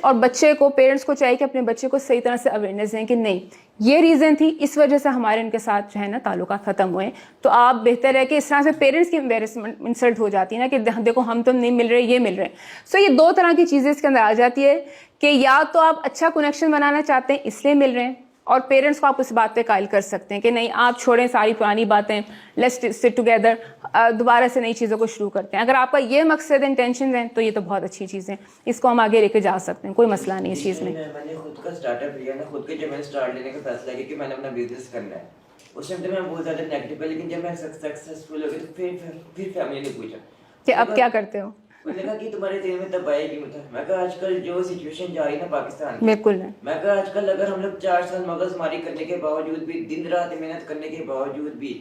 کو چاہیے کہ اپنے بچے کو صحیح طرح سے اویئرنیس دیں کہ نہیں یہ ریزن تھی, اس وجہ سے ہمارے ان کے ساتھ جو ہے نا تعلقات ختم ہوئے. تو آپ بہتر ہے کہ اس طرح سے پیرنٹس کی امبیرسمنٹ انسلٹ ہو جاتی ہے نا کہ دیکھو ہم تو نہیں مل رہے یہ مل رہے. سو یہ دو طرح کی چیزیں اس کے اندر آ جاتی ہے کہ یا تو آپ اچھا کنیکشن بنانا چاہتے ہیں اس لیے مل رہے ہیں اور پیرنٹس کو آپ اس بات پہ قائل کر سکتے ہیں کہ نہیں آپ چھوڑیں ساری پرانی باتیں, لیٹس سٹ ٹوگیدر, دوبارہ سے نئی چیزوں کو شروع کرتے ہیں. اگر آپ کا یہ مقصد انٹینشن ہیں تو یہ تو بہت اچھی چیز ہے, اس کو ہم آگے لے کے جا سکتے ہیں, کوئی مسئلہ نہیں اس چیز میں. میں نے خود کا اسٹارٹ اپ لیا نا, خود کے جب میں نے اسٹارٹ لینے کا فیصلہ کیا کہ میں نے اپنا بزنس کرنا ہے, اس ٹائم تو میں بہت زیادہ نیگیٹو ہے, لیکن جب میں سکسیسفل ہو گیا تو پھر فیملی نے پوچھا کہ اب کیا کرتے ہو. میں نے کہا کہ تمہارے ذہن میں تب آئے گی میں کہا آج کل جو سچویشن جا رہی ہے نا پاکستان کی, بالکل ہے. میں کہا آج کل اگر ہم لوگ 4 سال مغز ماری کرنے کے باوجود بھی, دن رات محنت کرنے کے باوجود بھی,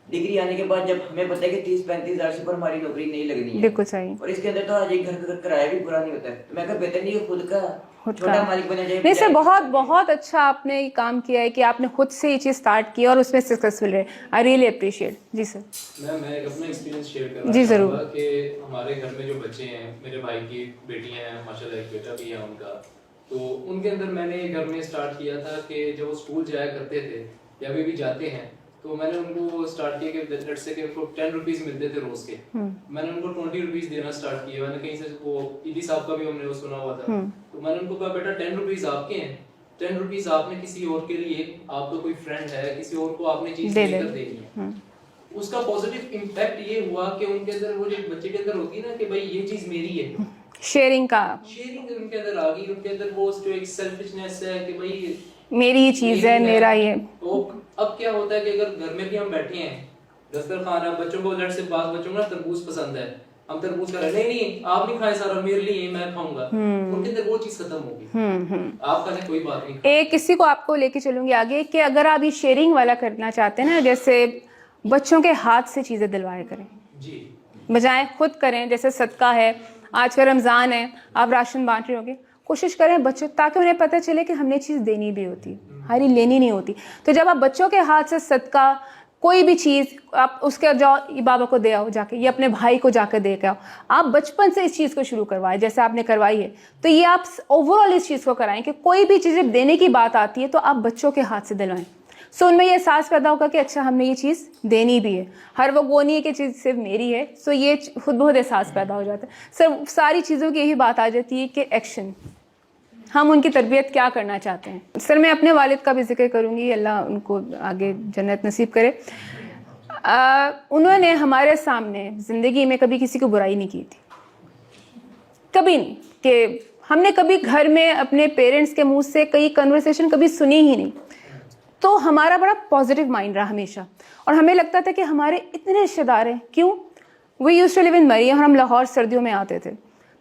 ڈگری آنے کے بعد جب ہمیں پتہ ہے کہ 30-35 ہزار سے اوپر ہماری نوکری نہیں لگنی ہے, بالکل صحیح. اور اس کے اندر تو آج ایک گھر کا کرایہ بھی پورا نہیں ہوتا ہے, تو میں کہا بہتر نہیں خود کا چھوٹا مالک بنا جائے. نہیں سر بہت اچھا آپ نے کام کیا ہے کہ آپ نے خود سے یہ چیز اسٹارٹ کی اور اس میں سکسیسفل رہے. I really appreciate. جی سر. میں ایک اپنا ایکسپیرینس شیئر کرنا جی ضرور. کہ ہمارے گھر میں جو بچے ہیں, میرے بھائی کی بیٹیاں ہیں ماشاءاللہ, ایک بیٹا بھی ہے ان کا, تو ان کے اندر میں نے گھر میں اسٹارٹ کیا تھا کہ جب وہ اسکول جایا کرتے تھے یا ابھی بھی جاتے ہیں تو میں نے ان کو اسٹارٹ کیا کہ لیٹ سے کہ ان کو 10 روپیز ملتے تھے روز کے, میں نے ان کو 20 روپیز دینا اسٹارٹ کیا. میں نے کہیں سے وہ ایدی صاحب کا بھی ہم نے وہ سنا ہوا تھا, تو میں نے ان کو کہا بیٹا 10 روپیز آپ کے ہیں, 10 روپیز آپ نے کسی اور کے لیے, آپ کا کوئی فرینڈ ہے, کسی اور کو آپ نے چیز دے کر دینی ہے. اس کا پازیٹیو امپیکٹ یہ ہوا کہ ان کے اندر وہ جو بچے کے اندر ہوتی ہے نا کہ بھائی یہ چیز میری ہے, شیئرنگ ان کے اندر آ گئی. ان کے اندر وہ جو ایک سیلفشنس ہے کہ بھائی میری یہ چیز ہے, میرا یہ. تو اب کیا ہوتا ہے کہ اگر گھر میں بھی ہم بیٹھے ہیں دسترخوان, بچوں کو لڑ سے بعض بچوں کو نا تربوز پسند ہے, ہم تربوز کر رہے نہیں آپ نہیں کھائے سارا میرے لیے میں کھاؤں گا, ان کے اندر وہ چیز ختم ہوگی. آپ کا کوئی بات نہیں. ایک کسی کو آپ کو لے کے چلوں گی آگے کہ اگر آپ یہ شیئرنگ والا کرنا چاہتے ہیں نا, جیسے بچوں کے ہاتھ سے چیزیں دلوایا کریں جی, بجائے خود کریں. جیسے صدقہ ہے, آج کا رمضان ہے, آپ راشن بانٹ رہے ہوگے, کوشش کریں بچوں تاکہ انہیں پتہ چلے کہ ہم نے چیز دینی بھی ہوتی, ہماری لینی نہیں ہوتی. تو جب آپ بچوں کے ہاتھ سے صدقہ کوئی بھی چیز آپ اس کے جاؤ, یہ بابا کو دے آؤ جا کے, یہ اپنے بھائی کو جا کے دے کے آؤ, آپ بچپن سے اس چیز کو شروع کروائیں جیسے آپ نے کروائی ہے. تو یہ آپ اوور آل اس چیز کو کرائیں کہ کوئی بھی چیز جب دینے کی بات آتی ہے تو آپ بچوں کے ہاتھ سے دلوائیں. سو ان میں یہ احساس پیدا ہوگا کہ اچھا ہم نے یہ چیز دینی بھی ہے, ہر وہ نہیں ہے کہ چیز صرف میری ہے. سو یہ خود بہت احساس پیدا ہو جاتا ہے. سر ساری چیزوں کی یہی بات آ جاتی ہے کہ ایکشن, ہم ان کی تربیت کیا کرنا چاہتے ہیں. سر میں اپنے والد کا بھی ذکر کروں گی, اللہ ان کو آگے جنت نصیب کرے. انہوں نے ہمارے سامنے زندگی میں کبھی کسی کو برائی نہیں کی تھی, کبھی نہیں, کہ ہم نے کبھی گھر میں اپنے پیرنٹس کے منہ سے کئی کنورسیشن کبھی سنی ہی نہیں. تو ہمارا بڑا پازیٹیو مائنڈ رہا ہمیشہ, اور ہمیں لگتا تھا کہ ہمارے اتنے رشتے دار ہیں. کیوں؟ وی یوز ٹو لیو ان مریم, اور ہم لاہور سردیوں میں آتے تھے.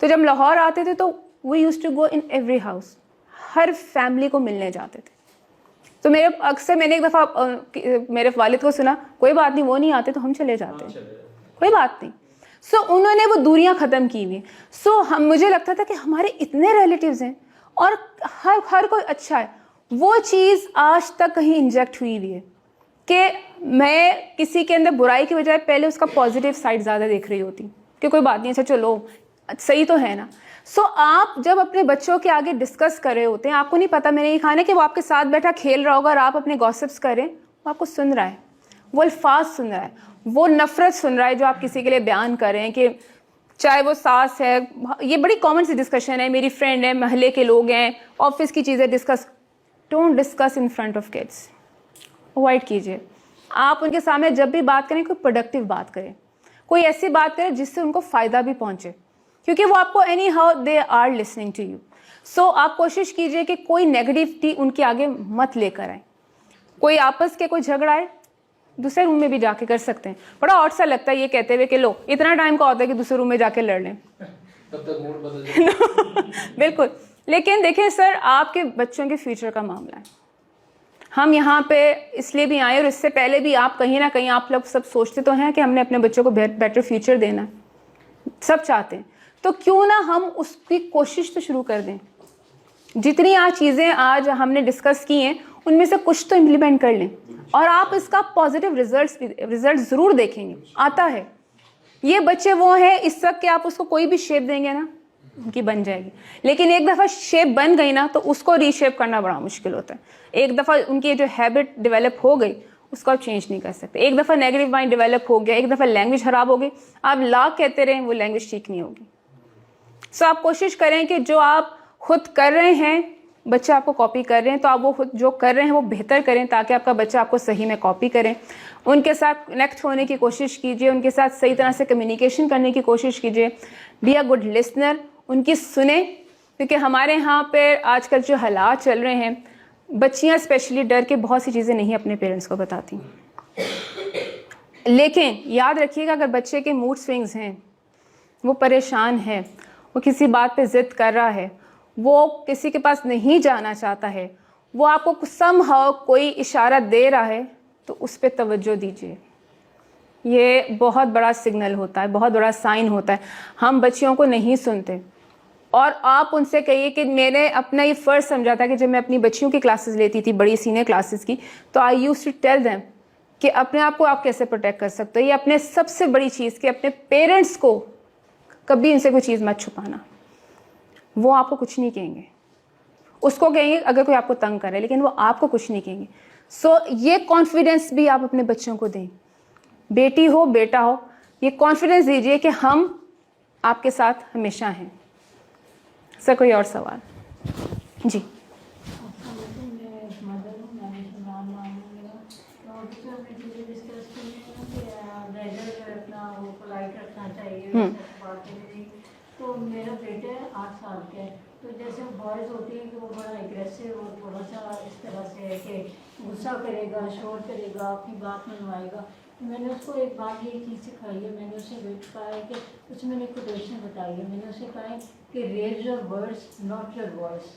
تو جب لاہور آتے تھے تو we use to go in every house, ہر فیملی کو ملنے جاتے تھے. تو میں نے ایک دفعہ میرے والد کو سنا, کوئی بات نہیں وہ نہیں آتے تو ہم چلے جاتے ہیں, کوئی بات نہیں. سو انہوں نے وہ دوریاں ختم کی ہوئی. سو مجھے لگتا تھا کہ ہمارے اتنے ریلیٹیوز ہیں اور ہر کوئی اچھا ہے. وہ چیز آج تک کہیں انجیکٹ ہوئی ہے کہ میں کسی کے اندر برائی کی بجائے پہلے اس کا پازیٹیو سائڈ زیادہ دیکھ رہی ہوتی کہ کوئی بات نہیں, اچھا چلو صحیح تو ہے نا. سو آپ جب اپنے بچوں کے آگے ڈسکس کر رہے ہوتے ہیں, آپ کو نہیں پتا میں نے یہ کھانا کہ وہ آپ کے ساتھ بیٹھا کھیل رہا ہوگا اور آپ اپنے گوسپس کریں, وہ آپ کو سن رہا ہے, وہ الفاظ سن رہا ہے, وہ نفرت سن رہا ہے جو آپ کسی کے لیے بیان کر رہے ہیں, کہ چاہے وہ ساس ہے. یہ بڑی کامن سی ڈسکشن ہے, میری فرینڈ ہے, محلے کے لوگ ہیں, آفس کی چیزیں discuss. Don't discuss in front of kids, avoid کیجیے. आप उनके सामने जब भी बात करें कोई प्रोडक्टिव बात करें, कोई ऐसी बात करें जिससे उनको फ़ायदा भी पहुंचे, क्योंकि वो आपको anyhow they are listening to you. So आप कोशिश कीजिए कि कोई नेगेटिविटी उनके आगे मत लेकर आए। कोई आपस के कोई झगड़ा है दूसरे रूम में भी जाके कर सकते हैं। बड़ा ऑड सा लगता है ये कहते हुए कि लो इतना टाइम का होता है कि दूसरे रूम में जाके लड़ लें तब तक मूड बदल जाए। बिल्कुल, लेकिन देखिए सर, आपके बच्चों के फ्यूचर का मामला है। हम यहाँ पे इसलिए भी आए, और इससे पहले भी आप कहीं ना कहीं आप लोग सब सोचते तो हैं कि हमने अपने बच्चों को बेटर फ्यूचर देना है, सब चाहते हैं, तो क्यों ना हम उसकी कोशिश तो शुरू कर दें। जितनी आज चीज़ें आज हमने डिस्कस की हैं उनमें से कुछ तो इम्प्लीमेंट कर लें, और आप इसका पॉजिटिव रिजल्ट ज़रूर देखेंगे, आता है। ये बच्चे वो हैं इस वक्त कि आप उसको कोई भी शेप देंगे ना उनकी बन जाएगी, लेकिन एक दफ़ा शेप बन गई ना तो उसको रीशेप करना बड़ा मुश्किल होता है। एक दफ़ा उनकी जो हैबिट डेवलप हो गई उसको आप चेंज नहीं कर सकते। एक दफ़ा नेगेटिव माइंड डेवलप हो गया, एक दफ़ा लैंग्वेज ख़राब हो गई, आप लाख कहते रहें वो लैंग्वेज ठीक नहीं होगी। सो आप कोशिश करें कि जो आप खुद कर रहे हैं, बच्चे आपको कॉपी कर रहे हैं, तो आप वो खुद जो कर रहे हैं वो बेहतर करें, ताकि आपका बच्चा आपको सही में कॉपी करें। उनके साथ कनेक्ट होने की कोशिश कीजिए, उनके साथ सही तरह से कम्युनिकेशन करने की कोशिश कीजिए। बी अ गुड लिसनर, उनकी सुने, क्योंकि हमारे यहाँ पे आजकल जो हालात चल रहे हैं, बच्चियाँ स्पेशली डर के बहुत सी चीज़ें नहीं अपने पेरेंट्स को बताती। लेकिन याद रखिएगा, अगर बच्चे के मूड स्विंग्स हैं, वो परेशान है, वो किसी बात पे ज़िद कर रहा है, वो किसी के पास नहीं जाना चाहता है, वो आपको समहाउ कोई इशारा दे रहा है, तो उस पर तवज्जो दीजिए। ये बहुत बड़ा सिग्नल होता है, बहुत बड़ा साइन होता है। हम बच्चियों को नहीं सुनते, और आप उनसे कहिए कि मैंने अपना ये फ़र्ज़ समझा था कि जब मैं अपनी बच्चियों की क्लासेस लेती थी, बड़ी सीनियर क्लासेस की, तो I used to tell them कि अपने आप को आप कैसे प्रोटेक्ट कर सकते हो। ये अपने सबसे बड़ी चीज़ कि अपने पेरेंट्स को कभी इनसे कोई चीज़ मत छुपाना। वो आपको कुछ नहीं कहेंगे, उसको कहेंगे अगर कोई आपको तंग करे, लेकिन वो आपको कुछ नहीं कहेंगे। सो ये कॉन्फिडेंस भी आप अपने बच्चों को दें, बेटी हो बेटा हो, ये कॉन्फिडेंस दीजिए कि हम आपके साथ हमेशा हैं। सर कोई और सवाल? जी तो मेरा बेटा है 8 साल का है, तो जैसे बॉयज़ होती हैं कि वो बड़ा एग्रेसिव और थोड़ा सा इस तरह से है कि गुस्सा करेगा, शोर करेगा, अपनी बात मनवाएगा। तो मैंने उसको एक बात ये चीज़ सिखाई है, मैंने उसे कहा है कि उसमें मैंने कोटेशन बताई है, मैंने उसे कहा है कि raise your words not your voice.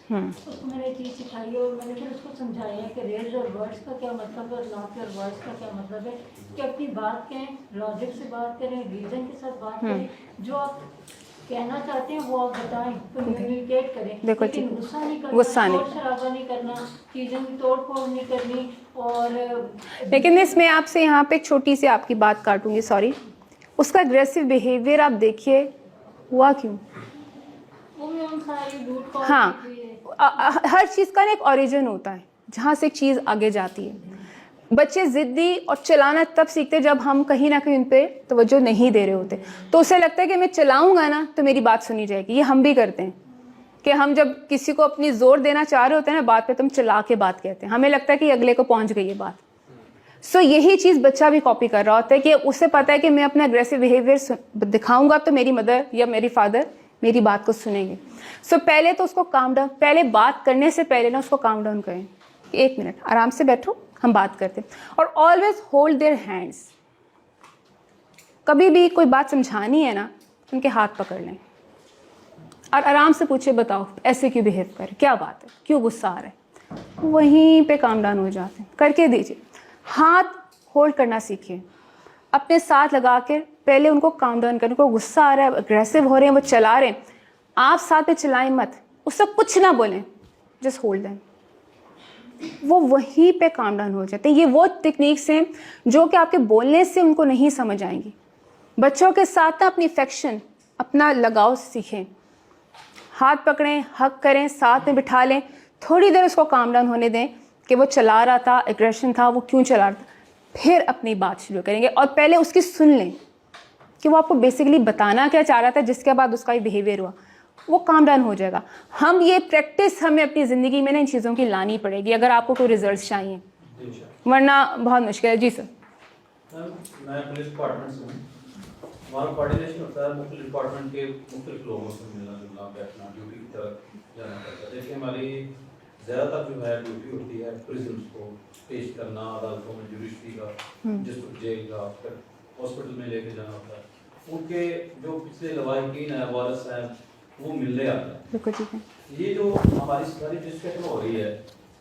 उसको मैंने चीज़ सिखाई है, और मैंने फिर उसको समझाया है कि रेज योर वर्ड्स का क्या मतलब है और नॉट योर वॉइस का क्या मतलब है, कि अपनी बात कहें, लॉजिक से बात करें, रीज़न के साथ बात करें, जो आप कहना चाहते हैं वो आप बताएं, कम्युनिकेट करें, लेकिन गुस्सा नहीं करना, शोर शराबा नहीं करना, चीज़ों की तोड़ फोड़ नहीं करनी। और लेकिन इसमें आपसे यहाँ पे एक छोटी सी आपकी बात काटूंगी, सॉरी। उसका अग्रेसिव बिहेवियर आप देखिए, हुआ क्यों? वो भी हम सारी झूठ को, हाँ, हर चीज़ का ना एक ओरिजिन होता है जहाँ से एक चीज़ आगे जाती है। बच्चे ज़िद्दी और चलाना तब सीखते जब हम कहीं ना कहीं उन पर तवज्जो नहीं दे रहे होते, तो उसे लगता है कि मैं चलाऊंगा ना तो मेरी बात सुनी जाएगी। ये हम भी करते हैं कि हम जब किसी को अपनी जोर देना चाह रहे होते हैं ना बात पे, तुम चला के बात कहते हैं, हमें लगता है कि अगले को पहुंच गई है बात। सो यही चीज़ बच्चा भी कॉपी कर रहा होता है कि उसे पता है कि मैं अपना अग्रेसिव बिहेवियर दिखाऊंगा तो मेरी मदर या मेरी फादर मेरी बात को सुनेंगे। सो पहले तो उसको काम डाउन, पहले बात करने से पहले ना उसको काम डाउन करें, 1 मिनट आराम से बैठो, हम बात करते हैं। और ऑलवेज होल्ड देयर हैंड्स। कभी भी कोई बात समझानी है ना, उनके हाथ पकड़ लें और आराम से पूछे, बताओ ऐसे क्यों बिहेव कर, क्या बात है, क्यों गुस्सा आ रहा है। वहीं पे काम डाउन हो जाते हैं, करके दीजिए। हाथ होल्ड करना सीखिए, अपने साथ लगा के पहले उनको काम डाउन करें। उनको गुस्सा आ रहा है, अग्रेसिव हो रहे हैं, वो चला रहे हैं, आप साथ में चलाएं मत, उससे कुछ ना बोलें, जस्ट होल्ड देम। वो वहीं पे काम डाउन हो जाते हैं। ये वो टेक्निक्स हैं जो कि आपके बोलने से उनको नहीं समझ आएंगी। बच्चों के साथ ना अपनी अफेक्शन, अपना लगाव सीखें, हाथ पकड़ें, हक करें, साथ में बिठा लें, थोड़ी देर उसको काम डाउन होने दें कि वो चला रहा था, एग्रेशन था, वो क्यों चला रहा था, फिर अपनी बात शुरू करेंगे। और पहले उसकी सुन लें कि वो आपको बेसिकली बताना क्या चाह रहा था, जिसके बाद उसका ये बिहेवियर हुआ, वो काम डाउन हो जाएगा। हम ये प्रैक्टिस हमें अपनी ज़िंदगी में ना इन चीज़ों की लानी पड़ेगी अगर आपको कोई रिजल्ट चाहिए, वरना बहुत मुश्किल है। जी सर। मैं पुलिस डिपार्टमेंट से हूँ। हमारा कोऑर्डिनेशन होता है मुख्तलिफ डिपार्टमेंट के मुख्तलिफ लोगों से मिलना जुलना, बैठना, ड्यूटी की तरफ जाना पड़ता है। देखिए हमारी ज़्यादातर जो है ड्यूटी होती है प्रिजन्स को पेश करना, अदालतों में जुडिशरी का, डिस्ट्रिक्ट जेल का, फिर हॉस्पिटल में लेके जाना होता है। उनके जो पिछले लवाहिकीन है, वारस हैं, वो मिलने आते हैं। बिल्कुल ठीक है। ये जो हमारी सारी डिस्कशन हो रही है,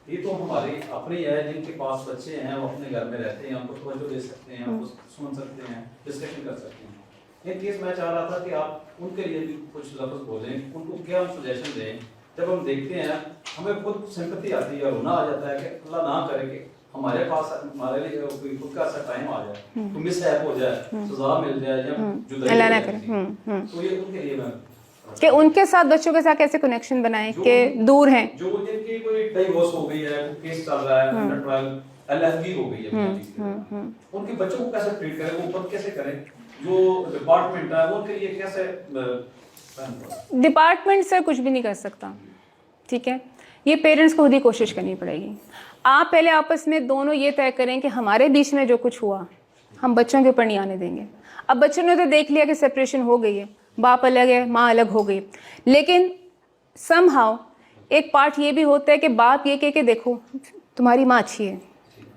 ये तो हमारी अपनी है, जिनके पास बच्चे हैं वो अपने घर में रहते हैं, उनको तवज्जो दे सकते हैं, उनको सुन सकते हैं, डिस्कशन कर सकते हैं। एक केस मैं चाह रहा था कि आप उनके लिए भी कुछ लफ्ज़ बोलें, उनको क्या हम सजेशन दें। जब हम देखते हैं हमें खुद सिंपैथी आती है, रोना आ जाता है कि अल्लाह ना करे कि हमारे पास हमारे लिए कोई खुद का ऐसा टाइम आ जाए, तो मिसहैप हो जाए, सजा मिल जाए या जुदाई अल्लाह ना हो करे। जाए। तो ये उनके लिए मैं कि उनके साथ, बच्चों के साथ कैसे कनेक्शन बनाएं कि दूर हैं। जो जिनकी कोई डिवोर्स हो गई है, कोई केस चल रहा है, अंडर ट्रायल एलएलबी हो गई है, उनके बच्चों को कैसे ट्रीट करें, वो बात कैसे करें, जो डिपार्टमेंट है वो उनके लिए कैसे डिपार्टमेंट से कुछ भी नहीं कर सकता, ठीक है। ये पेरेंट्स को खुद ही कोशिश करनी पड़ेगी। आप पहले आपस में दोनों ये तय करें कि हमारे बीच में जो कुछ हुआ हम बच्चों के ऊपर नहीं आने देंगे। अब बच्चों ने तो देख लिया कि सेपरेशन हो गई है, बाप अलग है, माँ अलग हो गई, लेकिन समहाउ एक पार्ट ये भी होता है कि बाप ये कहे कि देखो तुम्हारी माँ अच्छी है,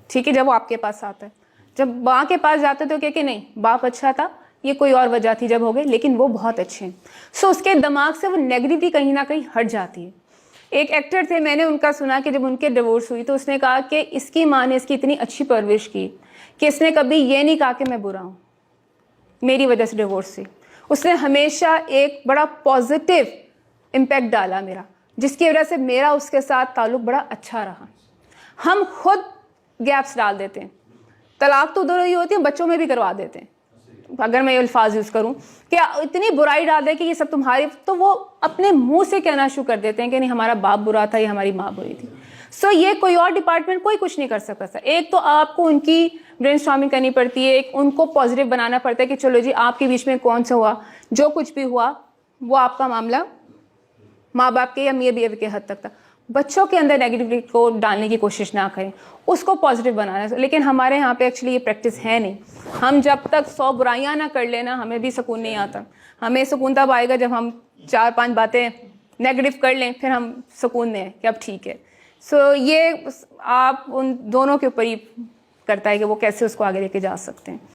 ठीक है, जब वो आपके पास आता है। जब माँ के पास जाते तो कहे कि नहीं बाप अच्छा था, ये कोई और वजह थी जब हो गए, लेकिन वो बहुत अच्छे हैं। सो उसके दिमाग से वो नेगेटिविटी कहीं ना कहीं हट जाती है। एक एक्टर थे, मैंने उनका सुना कि जब उनके डिवोर्स हुई तो उसने कहा कि इसकी माँ ने इसकी इतनी अच्छी परवरिश की कि इसने कभी ये नहीं कहा कि मैं बुरा हूँ, मेरी वजह से डिवोर्स हुई। उसने हमेशा एक बड़ा पॉजिटिव इम्पैक्ट डाला मेरा, जिसकी वजह से मेरा उसके साथ ताल्लुक़ बड़ा अच्छा रहा। हम खुद गैप्स डाल देते हैं, तलाक तो उधर ही होती है, बच्चों में भी करवा देते हैं। अगर मैं ये अल्फाज यूज़ करूँ कि इतनी बुराई डाल दे कि ये सब तुम्हारी, तो वो अपने मुंह से कहना शुरू कर देते हैं कि नहीं हमारा बाप बुरा था या हमारी माँ बुरी थी। सो ये कोई और डिपार्टमेंट कोई कुछ नहीं कर सकता सर। एक तो आपको उनकी ब्रेनस्टॉर्मिंग करनी पड़ती है, एक उनको पॉजिटिव बनाना पड़ता है कि चलो जी आपके बीच में कौन सा हुआ, जो कुछ भी हुआ वो आपका मामला माँ बाप के या मियाँ बीवी के हद तक था। बच्चों के अंदर नेगेटिविटी को डालने की कोशिश ना करें, उसको पॉजिटिव बनाना। लेकिन हमारे यहाँ पे एक्चुअली ये प्रैक्टिस है नहीं। हम जब तक 100 बुराइयाँ ना कर लेना हमें भी सुकून नहीं आता। हमें सुकून तब आएगा जब हम 4-5 बातें नेगेटिव कर लें, फिर हम सुकून में कि अब ठीक है। सो ये आप उन दोनों के ऊपर ही करता है कि वो कैसे उसको आगे लेके जा सकते हैं।